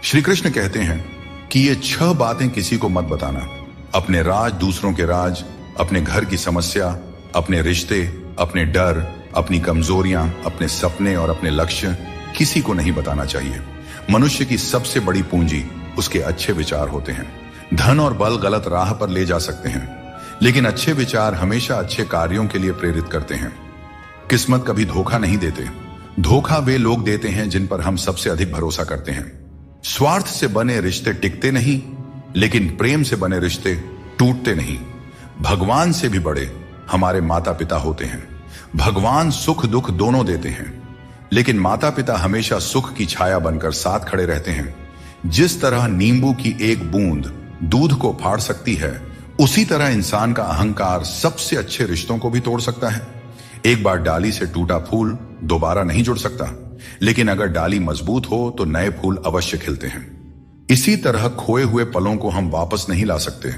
श्री कृष्ण कहते हैं कि ये 6 बातें किसी को मत बताना। अपने राज, दूसरों के राज, अपने घर की समस्या, अपने रिश्ते, अपने डर, अपनी कमजोरियां, अपने सपने और अपने लक्ष्य किसी को नहीं बताना चाहिए। मनुष्य की सबसे बड़ी पूंजी उसके अच्छे विचार होते हैं। धन और बल गलत राह पर ले जा सकते हैं, लेकिन अच्छे विचार हमेशा अच्छे कार्यों के लिए प्रेरित करते हैं। किस्मत कभी धोखा नहीं देते। धोखा वे लोग देते हैं जिन पर हम सबसे अधिक भरोसा करते हैं। स्वार्थ से बने रिश्ते टिकते नहीं, लेकिन प्रेम से बने रिश्ते टूटते नहीं। भगवान से भी बड़े हमारे माता पिता होते हैं। भगवान सुख दुख दोनों देते हैं, लेकिन माता पिता हमेशा सुख की छाया बनकर साथ खड़े रहते हैं। जिस तरह नींबू की एक बूंद दूध को फाड़ सकती है, उसी तरह इंसान का अहंकार सबसे अच्छे रिश्तों को भी तोड़ सकता है। एक बार डाली से टूटा फूल दोबारा नहीं जुड़ सकता, लेकिन अगर डाली मजबूत हो तो नए फूल अवश्य खिलते हैं। इसी तरह खोए हुए पलों को हम वापस नहीं ला सकते,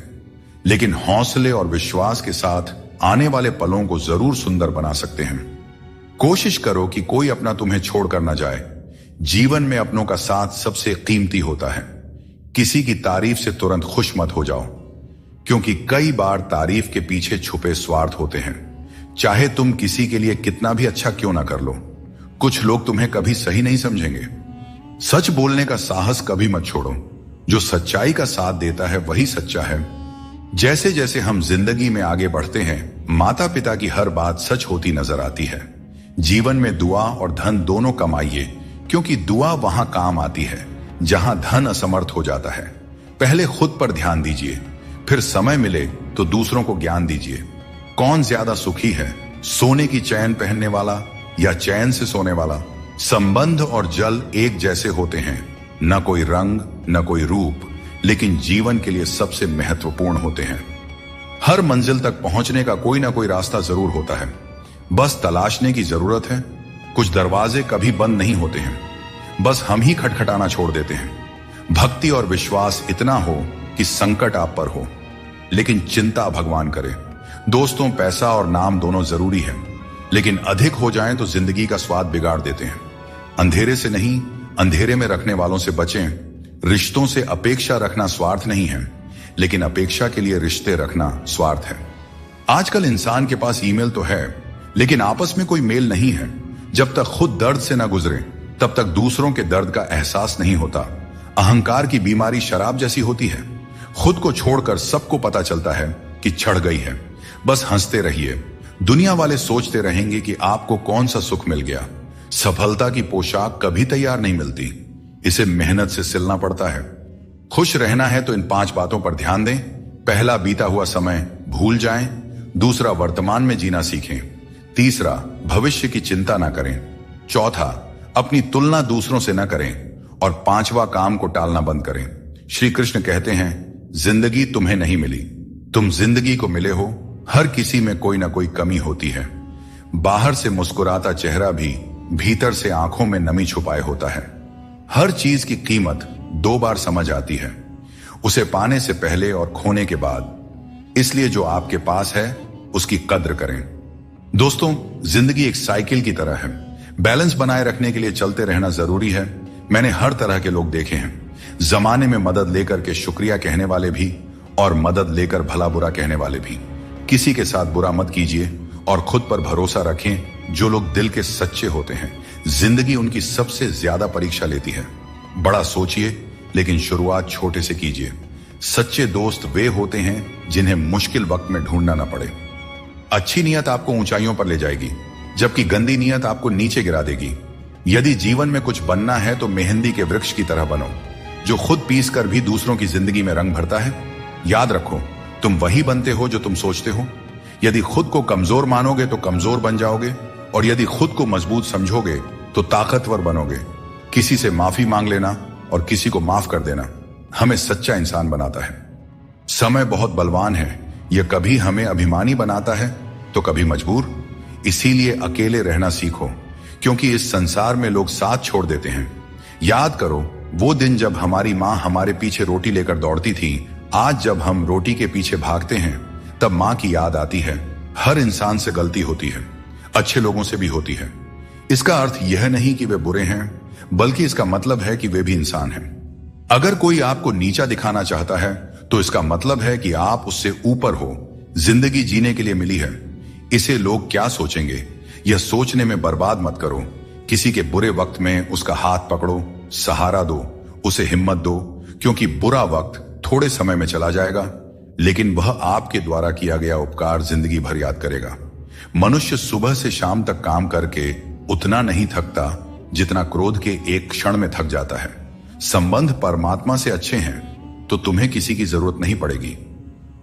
लेकिन हौसले और विश्वास के साथ आने वाले पलों को जरूर सुंदर बना सकते हैं। कोशिश करो कि कोई अपना तुम्हें छोड़कर न जाए। जीवन में अपनों का साथ सबसे कीमती होता है। किसी की तारीफ से तुरंत खुश मत हो जाओ, क्योंकि कई बार तारीफ के पीछे छुपे स्वार्थ होते हैं। चाहे तुम किसी के लिए कितना भी अच्छा क्यों ना कर लो, कुछ लोग तुम्हें कभी सही नहीं समझेंगे। सच बोलने का साहस कभी मत छोड़ो। जो सच्चाई का साथ देता है वही सच्चा है। जैसे जैसे हम जिंदगी में आगे बढ़ते हैं, माता पिता की हर बात सच होती नजर आती है। जीवन में दुआ और धन दोनों कमाइए, क्योंकि दुआ वहां काम आती है जहां धन असमर्थ हो जाता है। पहले खुद पर ध्यान दीजिए, फिर समय मिले तो दूसरों को ज्ञान दीजिए। कौन ज्यादा सुखी है, सोने की चैन पहनने वाला या चैन से सोने वाला? संबंध और जल एक जैसे होते हैं, न कोई रंग न कोई रूप, लेकिन जीवन के लिए सबसे महत्वपूर्ण होते हैं। हर मंजिल तक पहुंचने का कोई ना कोई रास्ता जरूर होता है, बस तलाशने की जरूरत है। कुछ दरवाजे कभी बंद नहीं होते हैं, बस हम ही खटखटाना छोड़ देते हैं। भक्ति और विश्वास इतना हो कि संकट आप पर हो, लेकिन चिंता भगवान करे। दोस्तों, पैसा और नाम दोनों जरूरी है, लेकिन अधिक हो जाएं तो जिंदगी का स्वाद बिगाड़ देते हैं। अंधेरे से नहीं, अंधेरे में रखने वालों से बचें। रिश्तों से अपेक्षा रखना स्वार्थ नहीं है, लेकिन अपेक्षा के लिए रिश्ते रखना स्वार्थ है। आजकल इंसान के पास ईमेल तो है, लेकिन आपस में कोई मेल नहीं है। जब तक खुद दर्द से ना गुजरे, तब तक दूसरों के दर्द का एहसास नहीं होता। अहंकार की बीमारी शराब जैसी होती है। खुद को छोड़कर सबको पता चलता है, कि चढ़ गई है। बस हंसते रहिए। दुनिया वाले सोचते रहेंगे कि आपको कौन सा सुख मिल गया। सफलता की पोशाक कभी तैयार नहीं मिलती, इसे मेहनत से सिलना पड़ता है। खुश रहना है तो इन 5 बातों पर ध्यान दें। पहला, बीता हुआ समय भूल जाएं। दूसरा, वर्तमान में जीना सीखें। तीसरा, भविष्य की चिंता ना करें। चौथा, अपनी तुलना दूसरों से न करें। और 5वां, काम को टालना बंद करें। श्री कृष्ण कहते हैं, जिंदगी तुम्हें नहीं मिली, तुम जिंदगी को मिले हो। हर किसी में कोई ना कोई कमी होती है। बाहर से मुस्कुराता चेहरा भी भीतर से आंखों में नमी छुपाए होता है। हर चीज की कीमत 2 बार समझ आती है, उसे पाने से पहले और खोने के बाद। इसलिए जो आपके पास है उसकी कद्र करें। दोस्तों, जिंदगी एक साइकिल की तरह है। बैलेंस बनाए रखने के लिए चलते रहना जरूरी है। मैंने हर तरह के लोग देखे हैं। जमाने में मदद लेकर के शुक्रिया कहने वाले भी और मदद लेकर भला बुरा कहने वाले भी। किसी के साथ बुरा मत कीजिए और खुद पर भरोसा रखें। जो लोग दिल के सच्चे होते हैं, जिंदगी उनकी सबसे ज्यादा परीक्षा लेती है। बड़ा सोचिए, लेकिन शुरुआत छोटे से कीजिए। सच्चे दोस्त वे होते हैं जिन्हें मुश्किल वक्त में ढूंढना ना पड़े। अच्छी नीयत आपको ऊंचाइयों पर ले जाएगी, जबकि गंदी नीयत आपको नीचे गिरा देगी। यदि जीवन में कुछ बनना है तो मेहंदी के वृक्ष की तरह बनो, जो खुद पीस कर भी दूसरों की जिंदगी में रंग भरता है। याद रखो, तुम वही बनते हो जो तुम सोचते हो। यदि खुद को कमजोर मानोगे तो कमजोर बन जाओगे, और यदि खुद को मजबूत समझोगे तो ताकतवर बनोगे। किसी से माफी मांग लेना और किसी को माफ कर देना हमें सच्चा इंसान बनाता है। समय बहुत बलवान है, यह कभी हमें अभिमानी बनाता है तो कभी मजबूर। इसीलिए अकेले रहना सीखो, क्योंकि इस संसार में लोग साथ छोड़ देते हैं। याद करो वो दिन जब हमारी माँ हमारे पीछे रोटी लेकर दौड़ती थी। आज जब हम रोटी के पीछे भागते हैं तब माँ की याद आती है। हर इंसान से गलती होती है, अच्छे लोगों से भी होती है। इसका अर्थ यह नहीं कि वे बुरे हैं, बल्कि इसका मतलब है कि वे भी इंसान हैं। अगर कोई आपको नीचा दिखाना चाहता है तो इसका मतलब है कि आप उससे ऊपर हो। जिंदगी जीने के लिए मिली है, इसे लोग क्या सोचेंगे यह सोचने में बर्बाद मत करो। किसी के बुरे वक्त में उसका हाथ पकड़ो, सहारा दो, उसे हिम्मत दो, क्योंकि बुरा वक्त थोड़े समय में चला जाएगा, लेकिन वह आपके द्वारा किया गया उपकार जिंदगी भर याद करेगा। मनुष्य सुबह से शाम तक काम करके उतना नहीं थकता जितना क्रोध के एक क्षण में थक जाता है। संबंध परमात्मा से अच्छे हैं तो तुम्हें किसी की जरूरत नहीं पड़ेगी।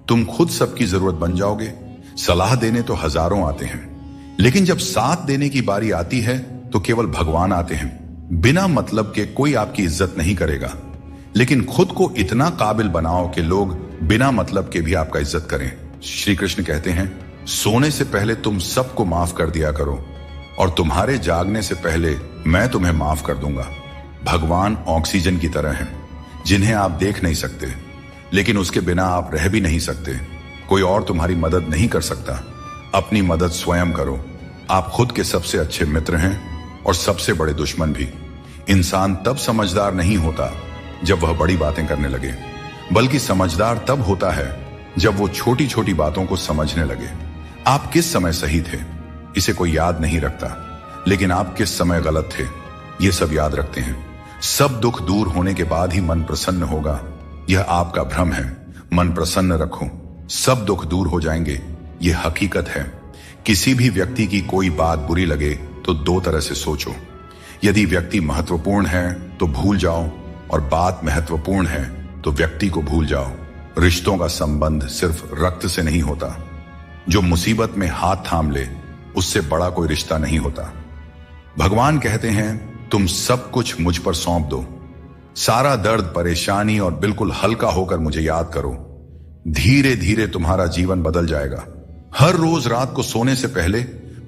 तुम खुद सबकी जरूरत बन जाओगे। सलाह देने तो हजारों आते हैं, लेकिन जब साथ देने की बारी आती है तो केवल भगवान आते हैं। बिना मतलब के कोई आपकी इज्जत नहीं करेगा, लेकिन खुद को इतना काबिल बनाओ कि लोग बिना मतलब के भी आपका इज्जत करें। श्री कृष्ण कहते हैं, सोने से पहले तुम सबको माफ कर दिया करो, और तुम्हारे जागने से पहले मैं तुम्हें माफ कर दूंगा। भगवान ऑक्सीजन की तरह हैं, जिन्हें आप देख नहीं सकते, लेकिन उसके बिना आप रह भी नहीं सकते। कोई और तुम्हारी मदद नहीं कर सकता। अपनी मदद स्वयं करो। आप खुद के सबसे अच्छे मित्र हैं और सबसे बड़े दुश्मन भी। इंसान तब समझदार नहीं होता जब वह बड़ी बातें करने लगे, बल्कि समझदार तब होता है जब वो छोटी छोटी बातों को समझने लगे। आप किस समय सही थे इसे कोई याद नहीं रखता, लेकिन आप किस समय गलत थे ये सब याद रखते हैं। सब दुख दूर होने के बाद ही मन प्रसन्न होगा, यह आपका भ्रम है। मन प्रसन्न रखो, सब दुख दूर हो जाएंगे, यह हकीकत है। किसी भी व्यक्ति की कोई बात बुरी लगे तो 2 तरह से सोचो। यदि व्यक्ति महत्वपूर्ण है तो भूल जाओ, और बात महत्वपूर्ण है तो व्यक्ति को भूल जाओ। रिश्तों का संबंध सिर्फ रक्त से नहीं होता। जो मुसीबत में हाथ थाम ले उससे बड़ा कोई रिश्ता नहीं होता। भगवान कहते हैं, तुम सब कुछ मुझ पर सौंप दो। सारा दर्द, परेशानी और बिल्कुल हल्का होकर मुझे याद करो। धीरे धीरे तुम्हारा जीवन बदल जाएगा। हर रोज रात को सोने से पहले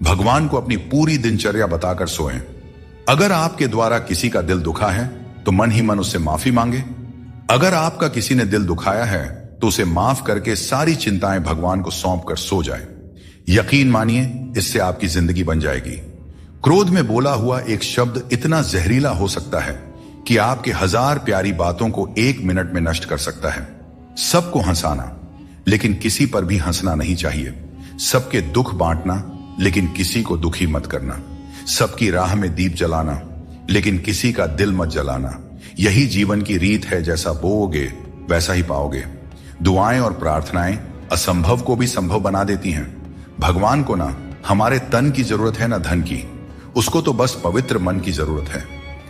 भगवान को अपनी पूरी दिनचर्या बताकर सोएं। अगर आपके द्वारा किसी का दिल दुखा है तो मन ही मन उससे माफी मांगे। अगर आपका किसी ने दिल दुखाया है तो उसे माफ करके सारी चिंताएं भगवान को सौंप कर सो जाए। यकीन मानिए, इससे आपकी जिंदगी बन जाएगी। क्रोध में बोला हुआ एक शब्द इतना जहरीला हो सकता है कि आपके 1000 प्यारी बातों को 1 मिनट में नष्ट कर सकता है। सबको हंसाना, लेकिन किसी पर भी हंसना नहीं चाहिए। सबके दुख बांटना, लेकिन किसी को दुखी मत करना। सबकी राह में दीप जलाना, लेकिन किसी का दिल मत जलाना। यही जीवन की रीत है, जैसा बोओगे वैसा ही पाओगे। दुआएं और प्रार्थनाएं असंभव को भी संभव बना देती हैं। भगवान को ना हमारे तन की जरूरत है ना धन की, उसको तो बस पवित्र मन की जरूरत है।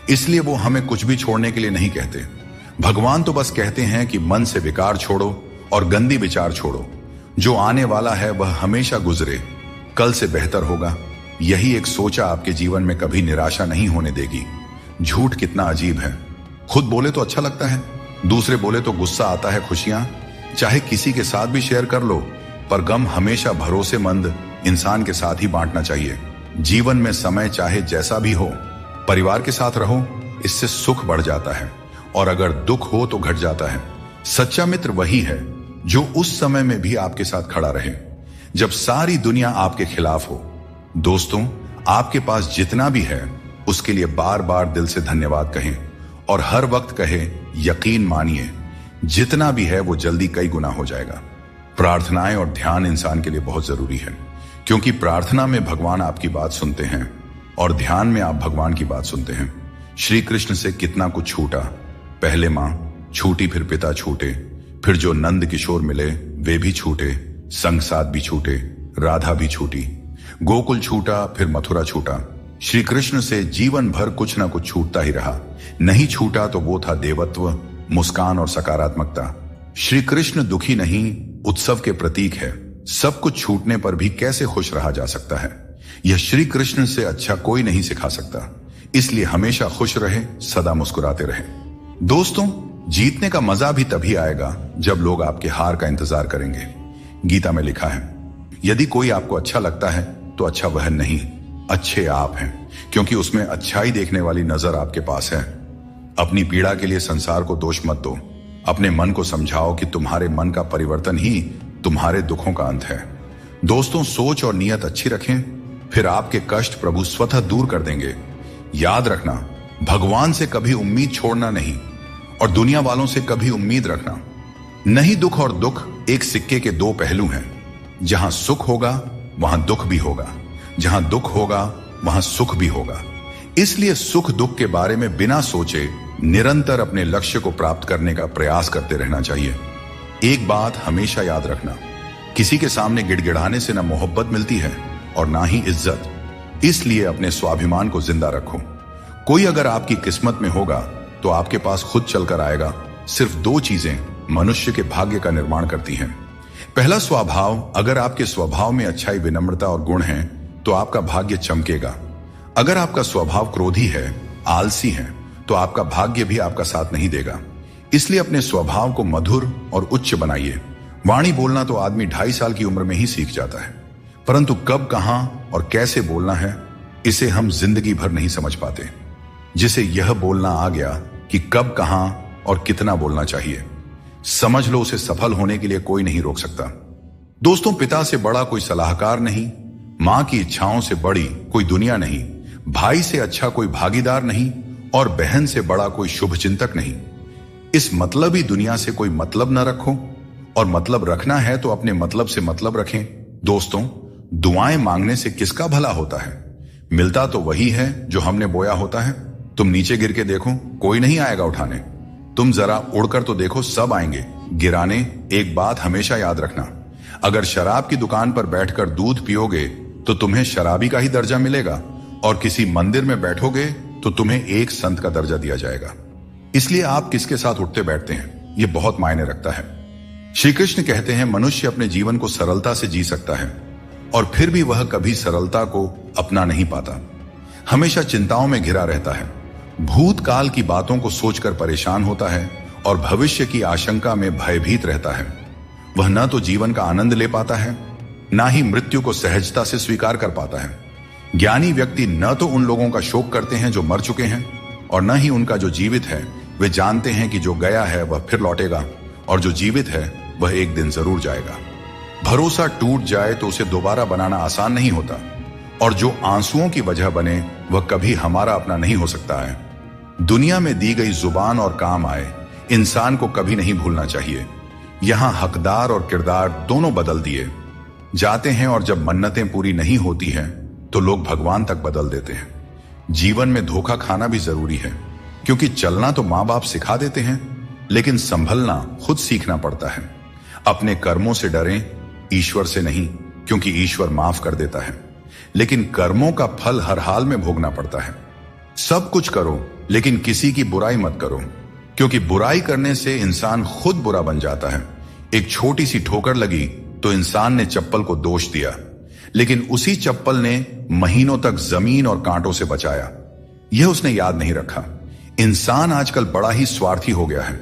इसलिए वो हमें कुछ भी छोड़ने के लिए नहीं कहते। भगवान तो बस कहते हैं कि मन से विकार छोड़ो और गंदी विचार छोड़ो। जो आने वाला है वह हमेशा गुजरे, कल से बेहतर होगा। यही एक सोचा आपके जीवन में कभी निराशा नहीं होने देगी। झूठ कितना अजीब है, खुद बोले तो अच्छा लगता है, दूसरे बोले तो गुस्सा आता है। खुशियां चाहे किसी के साथ भी शेयर कर लो, पर गम हमेशा भरोसेमंद इंसान के साथ ही बांटना चाहिए। जीवन में समय चाहे जैसा भी हो, परिवार के साथ रहो, इससे सुख बढ़ जाता है और अगर दुख हो तो घट जाता है। सच्चा मित्र वही है जो उस समय में भी आपके साथ खड़ा रहे जब सारी दुनिया आपके खिलाफ हो। दोस्तों, आपके पास जितना भी है उसके लिए बार बार दिल से धन्यवाद कहें और हर वक्त कहे यकीन मानिए, जितना भी है वो जल्दी कई गुना हो जाएगा। प्रार्थनाएं और ध्यान इंसान के लिए बहुत जरूरी है, क्योंकि प्रार्थना में भगवान आपकी बात सुनते हैं और ध्यान में आप भगवान की बात सुनते हैं। श्री कृष्ण से कितना कुछ छूटा, पहले मां छूटी, फिर पिता छूटे, फिर जो नंद किशोर मिले वे भी छूटे, संग साथ भी छूटे, राधा भी छूटी, गोकुल छूटा, फिर मथुरा छूटा। श्री कृष्ण से जीवन भर कुछ ना कुछ छूटता ही रहा। नहीं छूटा तो वो था देवत्व, मुस्कान और सकारात्मकता। श्री कृष्ण दुखी नहीं, उत्सव के प्रतीक है। सब कुछ छूटने पर भी कैसे खुश रहा जा सकता है, यह श्री कृष्ण से अच्छा कोई नहीं सिखा सकता। इसलिए हमेशा खुश रहे, सदा मुस्कुराते रहे। दोस्तों, जीतने का मजा भी तभी आएगा जब लोग आपके हार का इंतजार करेंगे। गीता में लिखा है, यदि कोई आपको अच्छा लगता है तो अच्छा वह नहीं, अच्छे आप हैं, क्योंकि उसमें अच्छाई देखने वाली नजर आपके पास है। अपनी पीड़ा के लिए संसार को दोष मत दो। अपने मन को समझाओ कि तुम्हारे मन का परिवर्तन ही तुम्हारे दुखों का अंत है। दोस्तों, सोच और नियत अच्छी रखें, फिर आपके कष्ट प्रभु स्वतः दूर कर देंगे। याद रखना, भगवान से कभी उम्मीद छोड़ना नहीं और दुनिया वालों से कभी उम्मीद रखना नहीं। दुख और दुख एक सिक्के के दो पहलू हैं। जहां सुख होगा वहां दुख भी होगा, जहां दुख होगा वहां सुख भी होगा। इसलिए सुख दुख के बारे में बिना सोचे निरंतर अपने लक्ष्य को प्राप्त करने का प्रयास करते रहना चाहिए। एक बात हमेशा याद रखना, किसी के सामने गिड़गिड़ाने से ना मोहब्बत मिलती है और ना ही इज्जत। इसलिए अपने स्वाभिमान को जिंदा रखो। कोई अगर आपकी किस्मत में होगा तो आपके पास खुद चलकर आएगा। सिर्फ दो चीजें मनुष्य के भाग्य का निर्माण करती हैं। पहला, स्वभाव। अगर आपके स्वभाव में अच्छाई, विनम्रता और गुण हैं तो आपका भाग्य चमकेगा। अगर आपका स्वभाव क्रोधी है, आलसी है, तो आपका भाग्य भी आपका साथ नहीं देगा। इसलिए अपने स्वभाव को मधुर और उच्च बनाइए। वाणी बोलना तो आदमी 2.5 साल की उम्र में ही सीख जाता है, परंतु कब, कहां और कैसे बोलना है, इसे हम जिंदगी भर नहीं समझ पाते। जिसे यह बोलना आ गया कि कब, कहां और कितना बोलना चाहिए, समझ लो उसे सफल होने के लिए कोई नहीं रोक सकता। दोस्तों, पिता से बड़ा कोई सलाहकार नहीं, मां की इच्छाओं से बड़ी कोई दुनिया नहीं, भाई से अच्छा कोई भागीदार नहीं और बहन से बड़ा कोई शुभ चिंतक नहीं। इस मतलबी दुनिया से कोई मतलब न रखो, और मतलब रखना है तो अपने मतलब से मतलब रखें। दोस्तों, दुआएं मांगने से किसका भला होता है? मिलता तो वही है जो हमने बोया होता है। तुम नीचे गिर के देखो, कोई नहीं आएगा उठाने। तुम जरा उड़कर तो देखो, सब आएंगे गिराने। एक बात हमेशा याद रखना, अगर शराब की दुकान पर बैठकर दूध पियोगे तो तुम्हें शराबी का ही दर्जा मिलेगा, और किसी मंदिर में बैठोगे तो तुम्हें एक संत का दर्जा दिया जाएगा। इसलिए आप किसके साथ उठते बैठते हैं, यह बहुत मायने रखता है। श्री कृष्ण कहते हैं, मनुष्य अपने जीवन को सरलता से जी सकता है और फिर भी वह कभी सरलता को अपना नहीं पाता। हमेशा चिंताओं में घिरा रहता है, भूतकाल की बातों को सोचकर परेशान होता है और भविष्य की आशंका में भयभीत रहता है। वह न तो जीवन का आनंद ले पाता है, ना ही मृत्यु को सहजता से स्वीकार कर पाता है। ज्ञानी व्यक्ति न तो उन लोगों का शोक करते हैं जो मर चुके हैं, और न ही उनका जो जीवित है। वे जानते हैं कि जो गया है वह फिर लौटेगा, और जो जीवित है वह एक दिन जरूर जाएगा। भरोसा टूट जाए तो उसे दोबारा बनाना आसान नहीं होता, और जो आंसुओं की वजह बने वह कभी हमारा अपना नहीं हो सकता है। दुनिया में दी गई जुबान और काम आए इंसान को कभी नहीं भूलना चाहिए। यहां हकदार और किरदार दोनों बदल दिए जाते हैं, और जब मन्नतें पूरी नहीं होती हैं तो लोग भगवान तक बदल देते हैं। जीवन में धोखा खाना भी जरूरी है, क्योंकि चलना तो माँ बाप सिखा देते हैं, लेकिन संभलना खुद सीखना पड़ता है। अपने कर्मों से डरें, ईश्वर से नहीं, क्योंकि ईश्वर माफ कर देता है, लेकिन कर्मों का फल हर हाल में भोगना पड़ता है। सब कुछ करो लेकिन किसी की बुराई मत करो, क्योंकि बुराई करने से इंसान खुद बुरा बन जाता है। एक छोटी सी ठोकर लगी तो इंसान ने चप्पल को दोष दिया, लेकिन उसी चप्पल ने महीनों तक जमीन और कांटों से बचाया। यह उसने याद नहीं रखा। इंसान आजकल बड़ा ही स्वार्थी हो गया है।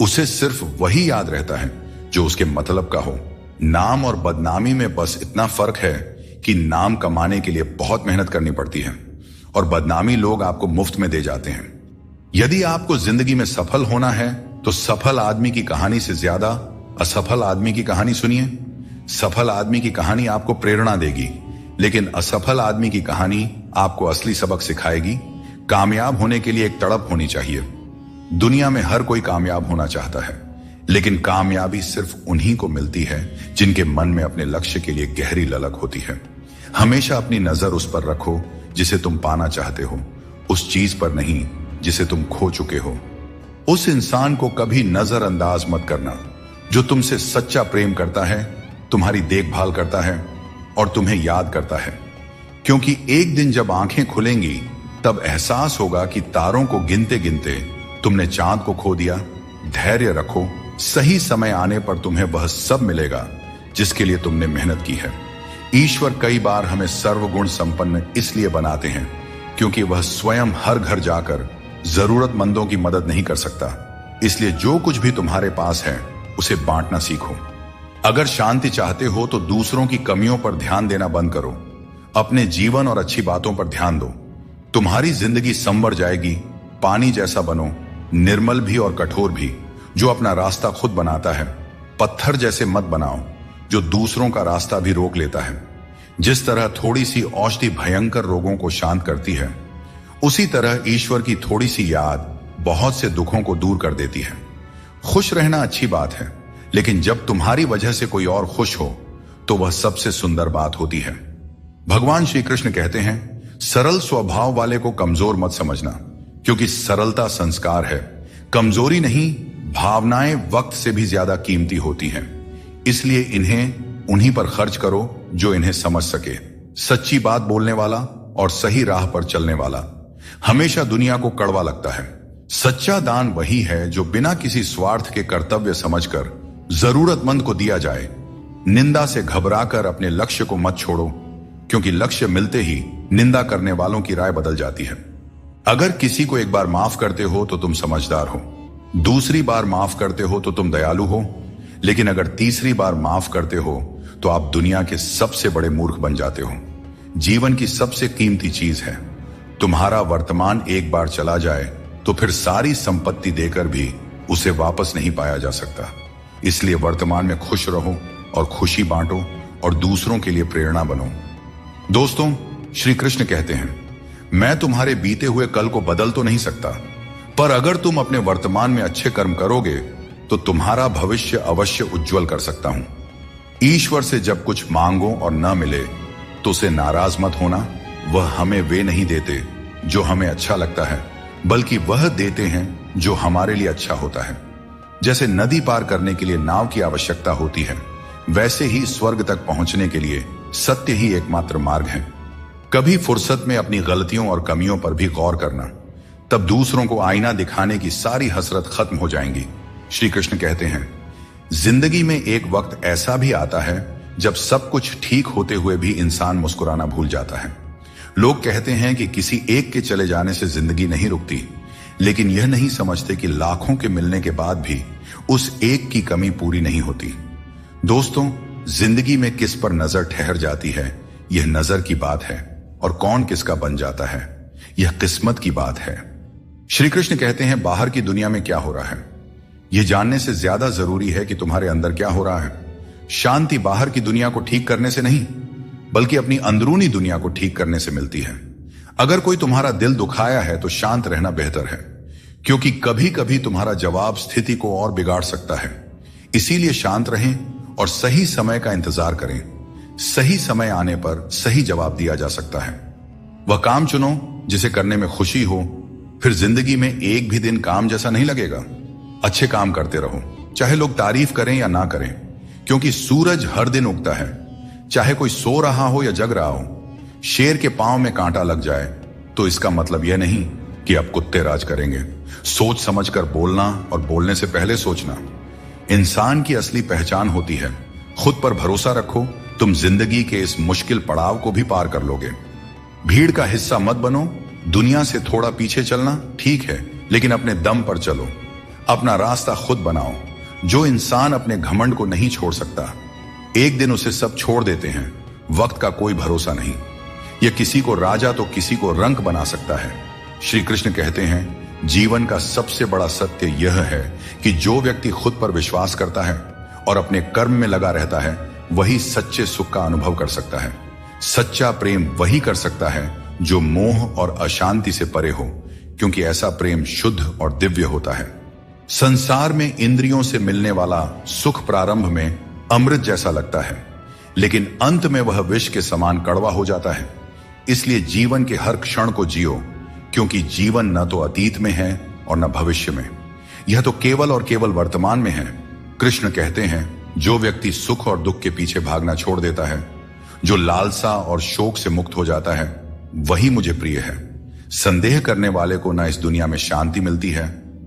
उसे सिर्फ वही याद रहता है जो उसके मतलब का हो। नाम और बदनामी में बस इतना फर्क है कि नाम कमाने के लिए बहुत मेहनत करनी पड़ती है और बदनामी लोग आपको मुफ्त में दे जाते हैं। यदि आपको जिंदगी में सफल होना है तो सफल आदमी की कहानी से ज्यादा असफल आदमी की कहानी सुनिए। सफल आदमी की कहानी आपको प्रेरणा देगी, लेकिन असफल आदमी की कहानी आपको असली सबक सिखाएगी। कामयाब होने के लिए एक तड़प होनी चाहिए। दुनिया में हर कोई कामयाब होना चाहता है, लेकिन कामयाबी सिर्फ उन्हीं को मिलती है जिनके मन में अपने लक्ष्य के लिए गहरी ललक होती है। हमेशा अपनी नजर उस पर रखो जिसे तुम पाना चाहते हो, उस चीज पर नहीं जिसे तुम खो चुके हो। उस इंसान को कभी नजरअंदाज मत करना जो तुमसे सच्चा प्रेम करता है, तुम्हारी देखभाल करता है और तुम्हें याद करता है, क्योंकि एक दिन जब आंखें खुलेंगी तब एहसास होगा कि तारों को गिनते गिनते तुमने चांद को खो दिया। धैर्य रखो, सही समय आने पर तुम्हें वह सब मिलेगा जिसके लिए तुमने मेहनत की है। ईश्वर कई बार हमें सर्वगुण संपन्न इसलिए बनाते हैं क्योंकि वह स्वयं हर घर जाकर जरूरतमंदों की मदद नहीं कर सकता। इसलिए जो कुछ भी तुम्हारे पास है उसे बांटना सीखो। अगर शांति चाहते हो तो दूसरों की कमियों पर ध्यान देना बंद करो। अपने जीवन और अच्छी बातों पर ध्यान दो। तुम्हारी जिंदगी संवर जाएगी। पानी जैसा बनो, निर्मल भी और कठोर भी, जो अपना रास्ता खुद बनाता है। पत्थर जैसे मत बनाओ जो दूसरों का रास्ता भी रोक लेता है। जिस तरह थोड़ी सी औषधि भयंकर रोगों को शांत करती है, उसी तरह ईश्वर की थोड़ी सी याद बहुत से दुखों को दूर कर देती है। खुश रहना अच्छी बात है, लेकिन जब तुम्हारी वजह से कोई और खुश हो तो वह सबसे सुंदर बात होती है। भगवान श्री कृष्ण कहते हैं, सरल स्वभाव वाले को कमजोर मत समझना, क्योंकि सरलता संस्कार है। कमजोरी नहीं, भावनाएं वक्त से भी ज्यादा कीमती होती हैं। इसलिए इन्हें उन्हीं पर खर्च करो जो इन्हें समझ सके। सच्ची बात बोलने वाला और सही राह पर चलने वाला हमेशा दुनिया को कड़वा लगता है। सच्चा दान वही है जो बिना किसी स्वार्थ के कर्तव्य समझकर जरूरतमंद को दिया जाए। निंदा से घबराकर अपने लक्ष्य को मत छोड़ो, क्योंकि लक्ष्य मिलते ही निंदा करने वालों की राय बदल जाती है। अगर किसी को एक बार माफ करते हो तो तुम समझदार हो, दूसरी बार माफ करते हो तो तुम दयालु हो, लेकिन अगर तीसरी बार माफ करते हो तो आप दुनिया के सबसे बड़े मूर्ख बन जाते हो। जीवन की सबसे कीमती चीज है। तुम्हारा वर्तमान एक बार चला जाए तो फिर सारी संपत्ति देकर भी उसे वापस नहीं पाया जा सकता। इसलिए वर्तमान में खुश रहो और खुशी बांटो और दूसरों के लिए प्रेरणा बनो। दोस्तों, श्री कृष्ण कहते हैं, मैं तुम्हारे बीते हुए कल को बदल तो नहीं सकता, पर अगर तुम अपने वर्तमान में अच्छे कर्म करोगे तो तुम्हारा भविष्य अवश्य उज्जवल कर सकता हूं। ईश्वर से जब कुछ मांगो और न मिले तो उसे नाराज मत होना। वह हमें वे नहीं देते जो हमें अच्छा लगता है, बल्कि वह देते हैं जो हमारे लिए अच्छा होता है। जैसे नदी पार करने के लिए नाव की आवश्यकता होती है, वैसे ही स्वर्ग तक पहुंचने के लिए सत्य ही एकमात्र मार्ग है। कभी फुर्सत में अपनी गलतियों और कमियों पर भी गौर करना, तब दूसरों को आईना दिखाने की सारी हसरत खत्म हो जाएंगी। श्री कृष्ण कहते हैं, जिंदगी में एक वक्त ऐसा भी आता है जब सब कुछ ठीक होते हुए भी इंसान मुस्कुराना भूल जाता है। लोग कहते हैं कि किसी एक के चले जाने से जिंदगी नहीं रुकती, लेकिन यह नहीं समझते कि लाखों के मिलने के बाद भी उस एक की कमी पूरी नहीं होती। दोस्तों, जिंदगी में किस पर नजर ठहर जाती है, यह नजर की बात है, और कौन किसका बन जाता है, यह किस्मत की बात है। श्री कृष्ण कहते हैं, बाहर की दुनिया में क्या हो रहा है, यह जानने से ज्यादा जरूरी है कि तुम्हारे अंदर क्या हो रहा है। शांति बाहर की दुनिया को ठीक करने से नहीं, बल्कि अपनी अंदरूनी दुनिया को ठीक करने से मिलती है। अगर कोई तुम्हारा दिल दुखाया है तो शांत रहना बेहतर है, क्योंकि कभी कभी तुम्हारा जवाब स्थिति को और बिगाड़ सकता है। इसीलिए शांत रहें और सही समय का इंतजार करें। सही समय आने पर सही जवाब दिया जा सकता है। वह काम चुनो जिसे करने में खुशी हो, फिर जिंदगी में एक भी दिन काम जैसा नहीं लगेगा। अच्छे काम करते रहो, चाहे लोग तारीफ करें या ना करें, क्योंकि सूरज हर दिन उगता है, चाहे कोई सो रहा हो या जग रहा हो। शेर के पांव में कांटा लग जाए तो इसका मतलब यह नहीं कि अब कुत्ते राज करेंगे। सोच समझकर बोलना और बोलने से पहले सोचना इंसान की असली पहचान होती है। खुद पर भरोसा रखो, तुम जिंदगी के इस मुश्किल पड़ाव को भी पार कर लोगे। भीड़ का हिस्सा मत बनो, दुनिया से थोड़ा पीछे चलना ठीक है, लेकिन अपने दम पर चलो। अपना रास्ता खुद बनाओ। जो इंसान अपने घमंड को नहीं छोड़ सकता, एक दिन उसे सब छोड़ देते हैं। वक्त का कोई भरोसा नहीं। यह किसी को राजा तो किसी को रंक बना सकता है। श्री कृष्ण कहते हैं, जीवन का सबसे बड़ा सत्य यह है कि जो व्यक्ति खुद पर विश्वास करता है और अपने कर्म में लगा रहता है, वही सच्चे सुख का अनुभव कर सकता है। सच्चा प्रेम वही कर सकता है जो मोह और अशांति से परे हो, क्योंकि ऐसा प्रेम शुद्ध और दिव्य होता है। संसार में इंद्रियों से मिलने वाला सुख प्रारंभ में अमृत जैसा लगता है, लेकिन अंत में वह विष के समान कड़वा हो जाता है। इसलिए जीवन के हर क्षण को जियो, क्योंकि जीवन न तो अतीत में है और न भविष्य में, यह तो केवल और केवल वर्तमान में है। कृष्ण कहते हैं, जो व्यक्ति सुख और दुख के पीछे भागना छोड़ देता है, जो लालसा और शोक से मुक्त हो जाता है, वही मुझे प्रिय है। संदेह करने वाले को न इस दुनिया में शांति मिलती है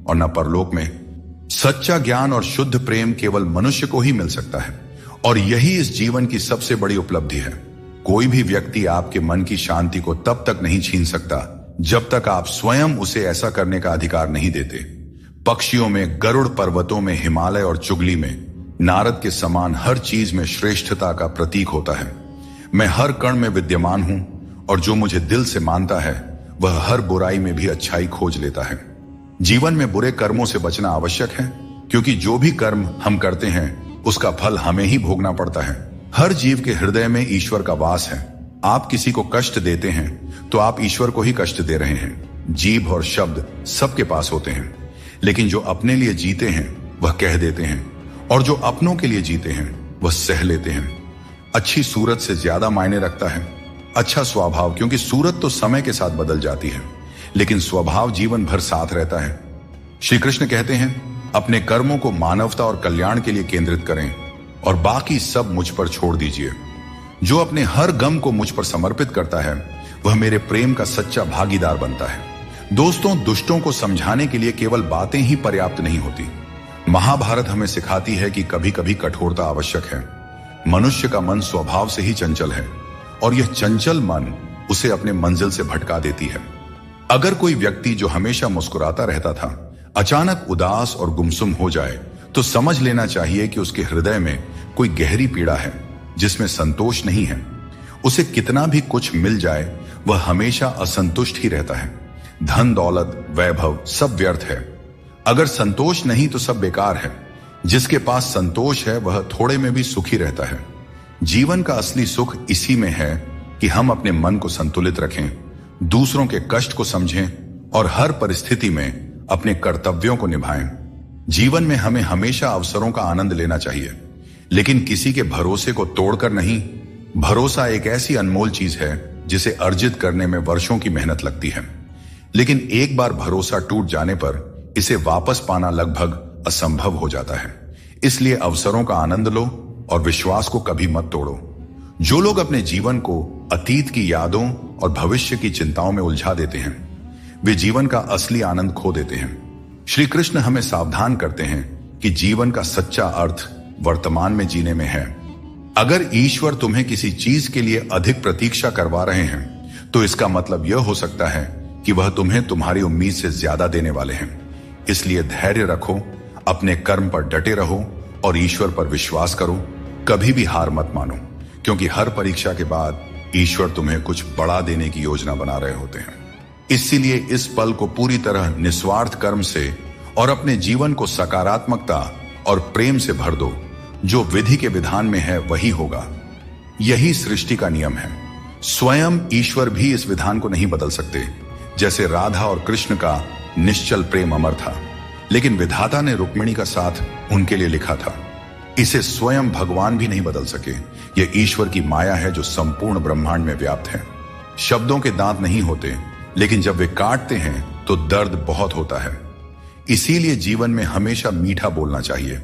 और न परलोक में। सच्चा ज्ञान और शुद्ध प्रेम केवल मनुष्य को ही मिल सकता है, और यही इस जीवन की सबसे बड़ी उपलब्धि है। कोई भी व्यक्ति आपके मन की शांति को तब तक नहीं छीन सकता जब तक आप स्वयं उसे ऐसा करने का अधिकार नहीं देते। पक्षियों में गरुड़, पर्वतों में हिमालय और चुगली में नारद के समान हर चीज में श्रेष्ठता का प्रतीक होता है। मैं हर कण में विद्यमान हूं, और जो मुझे दिल से मानता है वह हर बुराई में भी अच्छाई खोज लेता है। जीवन में बुरे कर्मों से बचना आवश्यक है, क्योंकि जो भी कर्म हम करते हैं उसका फल हमें ही भोगना पड़ता है। हर जीव के हृदय में ईश्वर का वास है। आप किसी को कष्ट देते हैं तो आप ईश्वर को ही कष्ट दे रहे हैं। जीभ और शब्द सबके पास होते हैं, लेकिन जो अपने लिए जीते हैं वह कह देते हैं, और जो अपनों के लिए जीते हैं वह सह लेते हैं। अच्छी सूरत से ज्यादा मायने रखता है अच्छा स्वभाव, क्योंकि सूरत तो समय के साथ बदल जाती है, लेकिन स्वभाव जीवन भर साथ रहता है। श्री कृष्ण कहते हैं, अपने कर्मों को मानवता और कल्याण के लिए केंद्रित करें और बाकी सब मुझ पर छोड़ दीजिए। जो अपने हर गम को मुझ पर समर्पित करता है वह मेरे प्रेम का सच्चा भागीदार बनता है। दोस्तों, दुष्टों को समझाने के लिए केवल बातें ही पर्याप्त नहीं होती। महाभारत हमें सिखाती है कि कभी कभी कठोरता आवश्यक है। मनुष्य का मन स्वभाव से ही चंचल है, और यह चंचल मन उसे अपने मंजिल से भटका देती है। अगर कोई व्यक्ति जो हमेशा मुस्कुराता रहता था अचानक उदास और गुमसुम हो जाए, तो समझ लेना चाहिए कि उसके हृदय में कोई गहरी पीड़ा है जिसमें संतोष नहीं है। उसे कितना भी कुछ मिल जाए वह हमेशा असंतुष्ट ही रहता है। धन, दौलत, वैभव सब व्यर्थ है। अगर संतोष नहीं तो सब बेकार है। जिसके पास संतोष है वह थोड़े में भी सुखी रहता है। जीवन का असली सुख इसी में है कि हम अपने मन को संतुलित रखें, दूसरों के कष्ट को समझें और हर परिस्थिति में अपने कर्तव्यों को निभाएं। जीवन में हमें हमेशा अवसरों का आनंद लेना चाहिए, लेकिन किसी के भरोसे को तोड़कर नहीं। भरोसा एक ऐसी अनमोल चीज है जिसे अर्जित करने में वर्षों की मेहनत लगती है, लेकिन एक बार भरोसा टूट जाने पर इसे वापस पाना लगभग असंभव हो जाता है। इसलिए अवसरों का आनंद लो और विश्वास को कभी मत तोड़ो। जो लोग अपने जीवन को अतीत की यादों और भविष्य की चिंताओं में उलझा देते हैं, वे जीवन का असली आनंद खो देते हैं। श्री कृष्ण हमें सावधान करते हैं कि जीवन का सच्चा अर्थ वर्तमान में जीने में है। अगर ईश्वर तुम्हें किसी चीज के लिए अधिक प्रतीक्षा करवा रहे हैं, तो इसका मतलब यह हो सकता है कि वह तुम्हें तुम्हारी उम्मीद से ज्यादा देने वाले हैं। इसलिए धैर्य रखो, अपने कर्म पर डटे रहो और ईश्वर पर विश्वास करो। कभी भी हार मत मानो, क्योंकि हर परीक्षा के बाद ईश्वर तुम्हें कुछ बड़ा देने की योजना बना रहे होते हैं। इसीलिए इस पल को पूरी तरह निस्वार्थ कर्म से और अपने जीवन को सकारात्मकता और प्रेम से भर दो। जो विधि के विधान में है वही होगा। यही सृष्टि का नियम है। स्वयं ईश्वर भी इस विधान को नहीं बदल सकते। जैसे राधा और कृष्ण का निश्चल प्रेम अमर था, लेकिन विधाता ने रुक्मिणी का साथ उनके लिए लिखा था। इसे स्वयं भगवान भी नहीं बदल सके। यह ईश्वर की माया है जो संपूर्ण ब्रह्मांड में व्याप्त है। शब्दों के दांत नहीं होते, लेकिन जब वे काटते हैं तो दर्द बहुत होता है। इसीलिए जीवन में हमेशा मीठा बोलना चाहिए,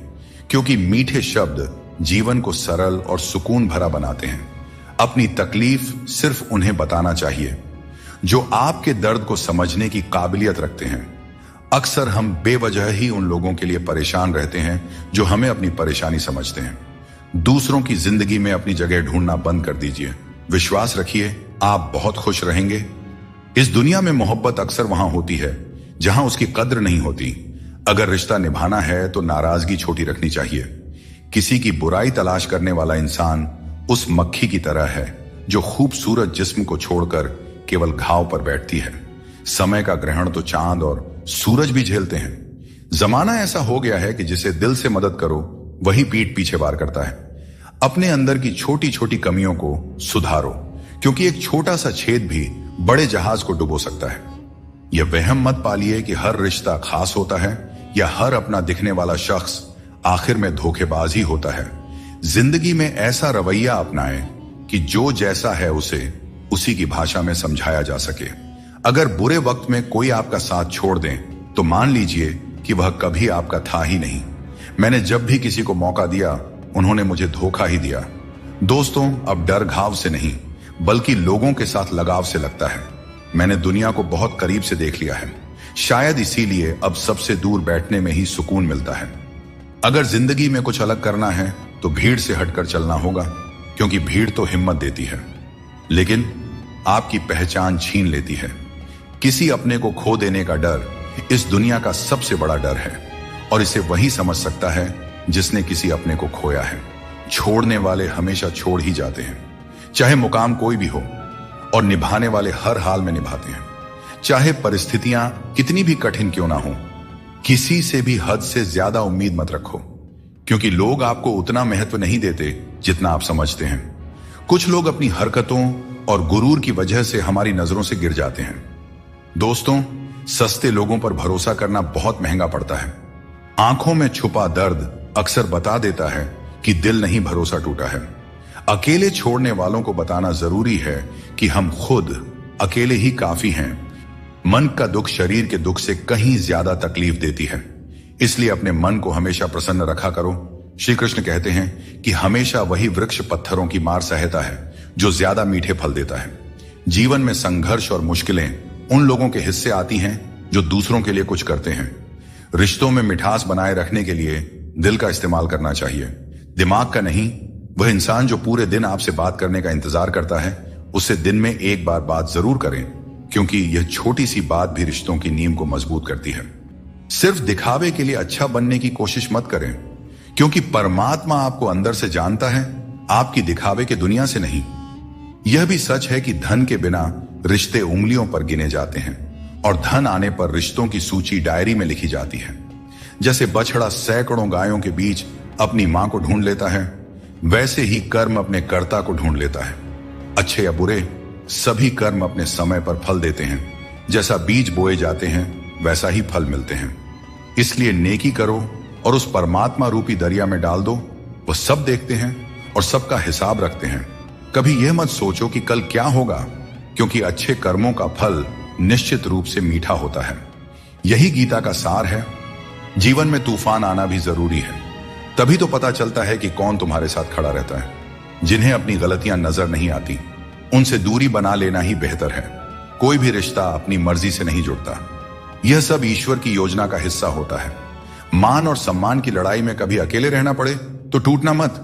क्योंकि मीठे शब्द जीवन को सरल और सुकून भरा बनाते हैं। अपनी तकलीफ सिर्फ उन्हें बताना चाहिए जो आपके दर्द को समझने की काबिलियत रखते हैं। अक्सर हम बेवजह ही उन लोगों के लिए परेशान रहते हैं जो हमें अपनी परेशानी समझते हैं। दूसरों की जिंदगी में अपनी जगह ढूंढना बंद कर दीजिए। विश्वास रखिए, आप बहुत खुश रहेंगे। इस दुनिया में मोहब्बत अक्सर वहां होती है जहां उसकी कद्र नहीं होती। अगर रिश्ता निभाना है तो नाराजगी छोटी रखनी चाहिए। किसी की बुराई तलाश करने वाला इंसान उस मक्खी की तरह है जो खूबसूरत जिस्म को छोड़कर केवल घाव पर बैठती है। समय का ग्रहण तो चांद और सूरज भी झेलते हैं। जमाना ऐसा हो गया है कि जिसे दिल से मदद करो वही पीठ पीछे वार करता है। अपने अंदर की छोटी छोटी कमियों को सुधारो, क्योंकि एक छोटा सा छेद भी बड़े जहाज को डुबो सकता है। यह वहम मत पालिए कि हर रिश्ता खास होता है या हर अपना दिखने वाला शख्स आखिर में धोखेबाज ही होता है। जिंदगी में ऐसा रवैया अपनाएं कि जो जैसा है उसे उसी की भाषा में समझाया जा सके। अगर बुरे वक्त में कोई आपका साथ छोड़ दें तो मान लीजिए कि वह कभी आपका था ही नहीं। मैंने जब भी किसी को मौका दिया उन्होंने मुझे धोखा ही दिया। दोस्तों, अब डर घाव से नहीं बल्कि लोगों के साथ लगाव से लगता है। मैंने दुनिया को बहुत करीब से देख लिया है। शायद इसीलिए अब सबसे दूर बैठने में ही सुकून मिलता है। अगर जिंदगी में कुछ अलग करना है तो भीड़ से हटकर चलना होगा, क्योंकि भीड़ तो हिम्मत देती है लेकिन आपकी पहचान छीन लेती है। किसी अपने को खो देने का डर इस दुनिया का सबसे बड़ा डर है और इसे वही समझ सकता है जिसने किसी अपने को खोया है। छोड़ने वाले हमेशा छोड़ ही जाते हैं, चाहे मुकाम कोई भी हो, और निभाने वाले हर हाल में निभाते हैं, चाहे परिस्थितियां कितनी भी कठिन क्यों ना हो। किसी से भी हद से ज्यादा उम्मीद मत रखो, क्योंकि लोग आपको उतना महत्व नहीं देते जितना आप समझते हैं। कुछ लोग अपनी हरकतों और गुरूर की वजह से हमारी नजरों से गिर जाते हैं। दोस्तों, सस्ते लोगों पर भरोसा करना बहुत महंगा पड़ता है। आंखों में छुपा दर्द अक्सर बता देता है कि दिल नहीं भरोसा टूटा है। अकेले छोड़ने वालों को बताना जरूरी है कि हम खुद अकेले ही काफी हैं। मन का दुख शरीर के दुख से कहीं ज्यादा तकलीफ देती है, इसलिए अपने मन को हमेशा प्रसन्न रखा करो। श्री कृष्ण कहते हैं कि हमेशा वही वृक्ष पत्थरों की मार सहता है जो ज्यादा मीठे फल देता है। जीवन में संघर्ष और मुश्किलें उन लोगों के हिस्से आती हैं जो दूसरों के लिए कुछ करते हैं। रिश्तों में मिठास बनाए रखने के लिए दिल का इस्तेमाल करना चाहिए, दिमाग का नहीं। वह इंसान जो पूरे दिन आपसे बात करने का इंतजार करता है उससे दिन में एक बार बात जरूर करें, क्योंकि यह छोटी सी बात भी रिश्तों की नींव को मजबूत करती है। सिर्फ दिखावे के लिए अच्छा बनने की कोशिश मत करें, क्योंकि परमात्मा आपको अंदर से जानता है, आपकी दिखावे के दुनिया से नहीं। यह भी सच है कि धन के बिना रिश्ते उंगलियों पर गिने जाते हैं और धन आने पर रिश्तों की सूची डायरी में लिखी जाती है। जैसे बछड़ा सैकड़ों गायों के बीच अपनी मां को ढूंढ लेता है, वैसे ही कर्म अपने कर्ता को ढूंढ लेता है। अच्छे या बुरे, सभी कर्म अपने समय पर फल देते हैं। जैसा बीज बोए जाते हैं वैसा ही फल मिलते हैं। इसलिए नेकी करो और उस परमात्मा रूपी दरिया में डाल दो। वो सब देखते हैं और सबका हिसाब रखते हैं। कभी यह मत सोचो कि कल क्या होगा, क्योंकि अच्छे कर्मों का फल निश्चित रूप से मीठा होता है। यही गीता का सार है। जीवन में तूफान आना भी जरूरी है, तभी तो पता चलता है कि कौन तुम्हारे साथ खड़ा रहता है। जिन्हें अपनी गलतियां नजर नहीं आती उनसे दूरी बना लेना ही बेहतर है। कोई भी रिश्ता अपनी मर्जी से नहीं जुड़ता, यह सब ईश्वर की योजना का हिस्सा होता है। मान और सम्मान की लड़ाई में कभी अकेले रहना पड़े तो टूटना मत,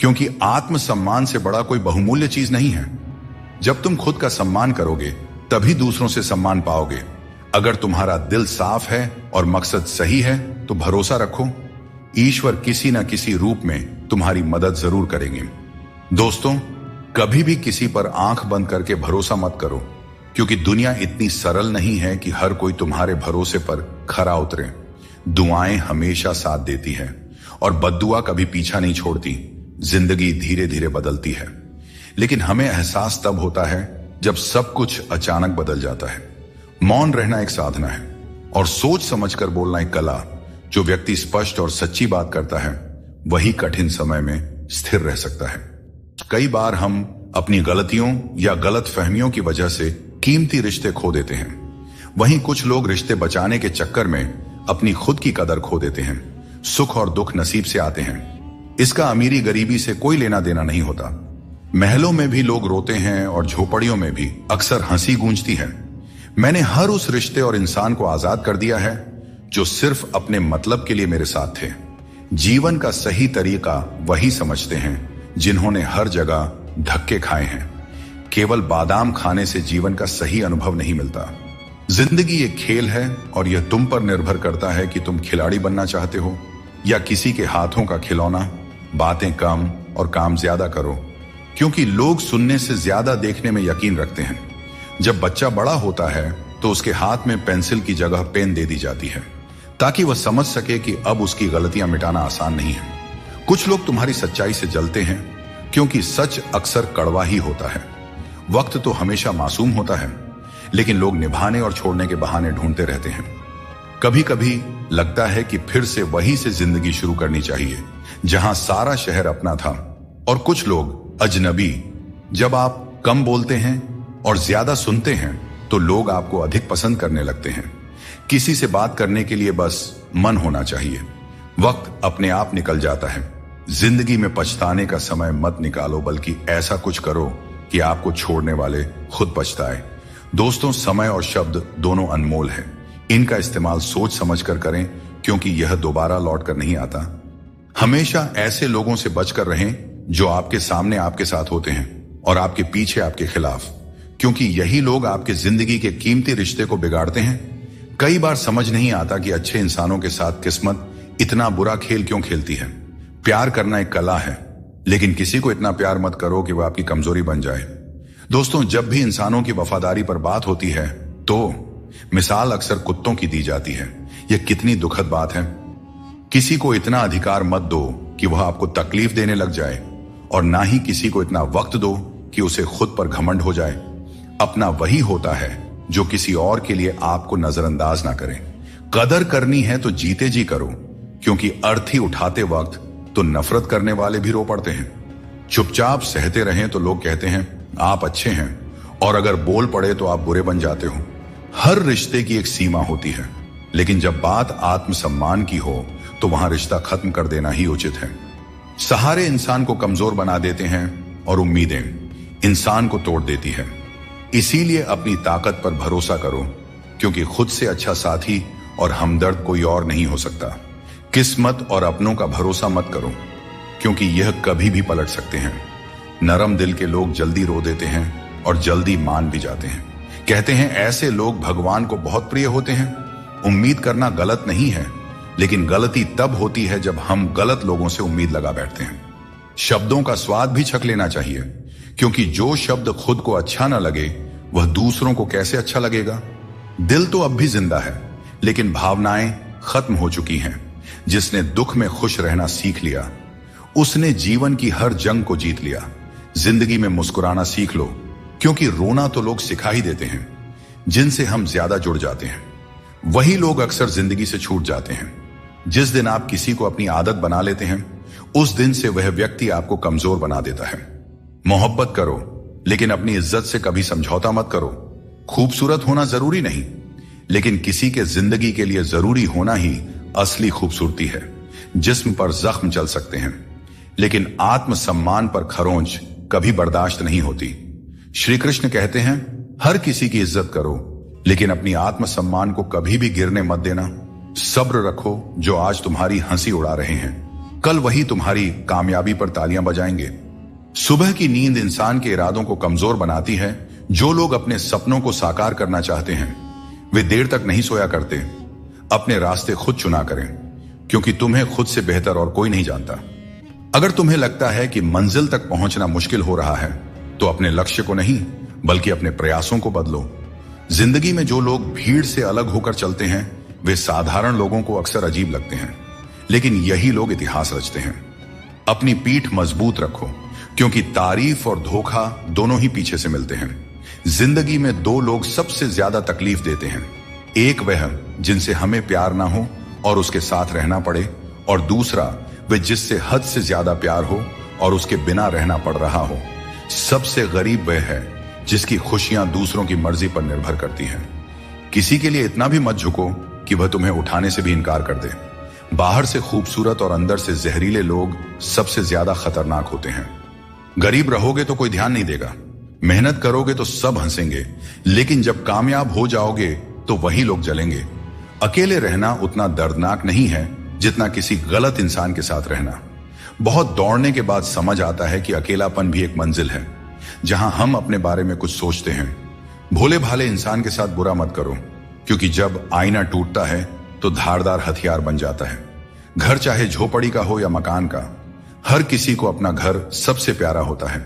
क्योंकि आत्मसम्मान से बड़ा कोई बहुमूल्य चीज नहीं है। जब तुम खुद का सम्मान करोगे तभी दूसरों से सम्मान पाओगे। अगर तुम्हारा दिल साफ है और मकसद सही है तो भरोसा रखो, ईश्वर किसी न किसी रूप में तुम्हारी मदद जरूर करेंगे। दोस्तों, कभी भी किसी पर आंख बंद करके भरोसा मत करो, क्योंकि दुनिया इतनी सरल नहीं है कि हर कोई तुम्हारे भरोसे पर खरा उतरे। दुआएं हमेशा साथ देती है और बद्दुआ कभी पीछा नहीं छोड़ती। जिंदगी धीरे धीरे बदलती है, लेकिन हमें एहसास तब होता है जब सब कुछ अचानक बदल जाता है। मौन रहना एक साधना है और सोच समझकर बोलना एक कला। जो व्यक्ति स्पष्ट और सच्ची बात करता है वही कठिन समय में स्थिर रह सकता है। कई बार हम अपनी गलतियों या गलत फहमियों की वजह से कीमती रिश्ते खो देते हैं। वहीं कुछ लोग रिश्ते बचाने के चक्कर में अपनी खुद की कदर खो देते हैं। सुख और दुख नसीब से आते हैं, इसका अमीरी गरीबी से कोई लेना देना नहीं होता। महलों में भी लोग रोते हैं और झोपड़ियों में भी अक्सर हंसी गूंजती है। मैंने हर उस रिश्ते और इंसान को आजाद कर दिया है जो सिर्फ अपने मतलब के लिए मेरे साथ थे। जीवन का सही तरीका वही समझते हैं जिन्होंने हर जगह धक्के खाए हैं। केवल बादाम खाने से जीवन का सही अनुभव नहीं मिलता। जिंदगी एक खेल है और यह तुम पर निर्भर करता है कि तुम खिलाड़ी बनना चाहते हो या किसी के हाथों का खिलौना। बातें कम और काम ज्यादा करो, क्योंकि लोग सुनने से ज्यादा देखने में यकीन रखते हैं। जब बच्चा बड़ा होता है तो उसके हाथ में पेंसिल की जगह पेन दे दी जाती है ताकि वह समझ सके कि अब उसकी गलतियां मिटाना आसान नहीं है। कुछ लोग तुम्हारी सच्चाई से जलते हैं क्योंकि सच अक्सर कड़वा ही होता है। वक्त तो हमेशा मासूम होता है, लेकिन लोग निभाने और छोड़ने के बहाने ढूंढते रहते हैं। कभी कभी लगता है कि फिर से वहीं से जिंदगी शुरू करनी चाहिए जहां सारा शहर अपना था और कुछ लोग अजनबी। जब आप कम बोलते हैं और ज्यादा सुनते हैं तो लोग आपको अधिक पसंद करने लगते हैं। किसी से बात करने के लिए बस मन होना चाहिए। वक्त अपने आप निकल जाता है। जिंदगी में पछताने का समय मत निकालो, बल्कि ऐसा कुछ करो कि आपको छोड़ने वाले खुद पछताए। दोस्तों, समय और शब्द दोनों अनमोल है। इनका इस्तेमाल सोच समझकर करें, क्योंकि यह दोबारा लौट कर नहीं आता। हमेशा ऐसे लोगों से बचकर रहें जो आपके सामने आपके साथ होते हैं और आपके पीछे आपके खिलाफ, क्योंकि यही लोग आपके जिंदगी के कीमती रिश्ते को बिगाड़ते हैं। कई बार समझ नहीं आता कि अच्छे इंसानों के साथ किस्मत इतना बुरा खेल क्यों खेलती है। प्यार करना एक कला है, लेकिन किसी को इतना प्यार मत करो कि वह आपकी कमजोरी बन जाए। दोस्तों, जब भी इंसानों की वफादारी पर बात होती है तो मिसाल अक्सर कुत्तों की दी जाती है। यह कितनी दुखद बात है। किसी को इतना अधिकार मत दो कि वह आपको तकलीफ देने लग जाए, और ना ही किसी को इतना वक्त दो कि उसे खुद पर घमंड हो जाए। अपना वही होता है जो किसी और के लिए आपको नजरअंदाज ना करे। कदर करनी है तो जीते जी करो, क्योंकि अर्थी उठाते वक्त तो नफरत करने वाले भी रो पड़ते हैं। चुपचाप सहते रहें तो लोग कहते हैं आप अच्छे हैं, और अगर बोल पड़े तो आप बुरे बन जाते हो। हर रिश्ते की एक सीमा होती है, लेकिन जब बात आत्मसम्मान की हो तो वहां रिश्ता खत्म कर देना ही उचित है। सहारे इंसान को कमजोर बना देते हैं और उम्मीदें इंसान को तोड़ देती है। इसीलिए अपनी ताकत पर भरोसा करो, क्योंकि खुद से अच्छा साथी और हमदर्द कोई और नहीं हो सकता। किस्मत और अपनों का भरोसा मत करो, क्योंकि यह कभी भी पलट सकते हैं। नरम दिल के लोग जल्दी रो देते हैं और जल्दी मान भी जाते हैं। कहते हैं ऐसे लोग भगवान को बहुत प्रिय होते हैं। उम्मीद करना गलत नहीं है, लेकिन गलती तब होती है जब हम गलत लोगों से उम्मीद लगा बैठते हैं। शब्दों का स्वाद भी चख लेना चाहिए, क्योंकि जो शब्द खुद को अच्छा ना लगे वह दूसरों को कैसे अच्छा लगेगा। दिल तो अब भी जिंदा है, लेकिन भावनाएं खत्म हो चुकी हैं। जिसने दुख में खुश रहना सीख लिया, उसने जीवन की हर जंग को जीत लिया। जिंदगी में मुस्कुराना सीख लो, क्योंकि रोना तो लोग सिखा ही देते हैं। जिनसे हम ज्यादा जुड़ जाते हैं वही लोग अक्सर जिंदगी से छूट जाते हैं। जिस दिन आप किसी को अपनी आदत बना लेते हैं, उस दिन से वह व्यक्ति आपको कमजोर बना देता है। मोहब्बत करो, लेकिन अपनी इज्जत से कभी समझौता मत करो। खूबसूरत होना जरूरी नहीं, लेकिन किसी के जिंदगी के लिए जरूरी होना ही असली खूबसूरती है। जिस्म पर जख्म चल सकते हैं, लेकिन आत्मसम्मान पर खरोंच कभी बर्दाश्त नहीं होती। श्री कृष्ण कहते हैं हर किसी की इज्जत करो, लेकिन अपनी आत्मसम्मान को कभी भी गिरने मत देना। सब्र रखो, जो आज तुम्हारी हंसी उड़ा रहे हैं कल वही तुम्हारी कामयाबी पर तालियां बजाएंगे। सुबह की नींद इंसान के इरादों को कमजोर बनाती है। जो लोग अपने सपनों को साकार करना चाहते हैं वे देर तक नहीं सोया करते। अपने रास्ते खुद चुना करें, क्योंकि तुम्हें खुद से बेहतर और कोई नहीं जानता। अगर तुम्हें लगता है कि मंजिल तक पहुंचना मुश्किल हो रहा है, तो अपने लक्ष्य को नहीं बल्कि अपने प्रयासों को बदलो। जिंदगी में जो लोग भीड़ से अलग होकर चलते हैं वे साधारण लोगों को अक्सर अजीब लगते हैं, लेकिन यही लोग इतिहास रचते हैं। अपनी पीठ मजबूत रखो, क्योंकि तारीफ और धोखा दोनों ही पीछे से मिलते हैं। जिंदगी में दो लोग सबसे ज्यादा तकलीफ देते हैं। एक वह जिनसे हमें प्यार ना हो और उसके साथ रहना पड़े, और दूसरा वह जिससे हद से ज्यादा प्यार हो और उसके बिना रहना पड़ रहा हो। सबसे गरीब वह है जिसकी खुशियां दूसरों की मर्जी पर निर्भर करती हैं। किसी के लिए इतना भी मत झुको कि वह तुम्हें उठाने से भी इनकार कर दे। बाहर से खूबसूरत और अंदर से जहरीले लोग सबसे ज्यादा खतरनाक होते हैं। गरीब रहोगे तो कोई ध्यान नहीं देगा, मेहनत करोगे तो सब हंसेंगे, लेकिन जब कामयाब हो जाओगे तो वही लोग जलेंगे। अकेले रहना उतना दर्दनाक नहीं है जितना किसी गलत इंसान के साथ रहना। बहुत दौड़ने के बाद समझ आता है कि अकेलापन भी एक मंजिल है जहां हम अपने बारे में कुछ सोचते हैं। भोले भाले इंसान के साथ बुरा मत करो, क्योंकि जब आईना टूटता है तो धारदार हथियार बन जाता है। घर चाहे झोपड़ी का हो या मकान का, हर किसी को अपना घर सबसे प्यारा होता है।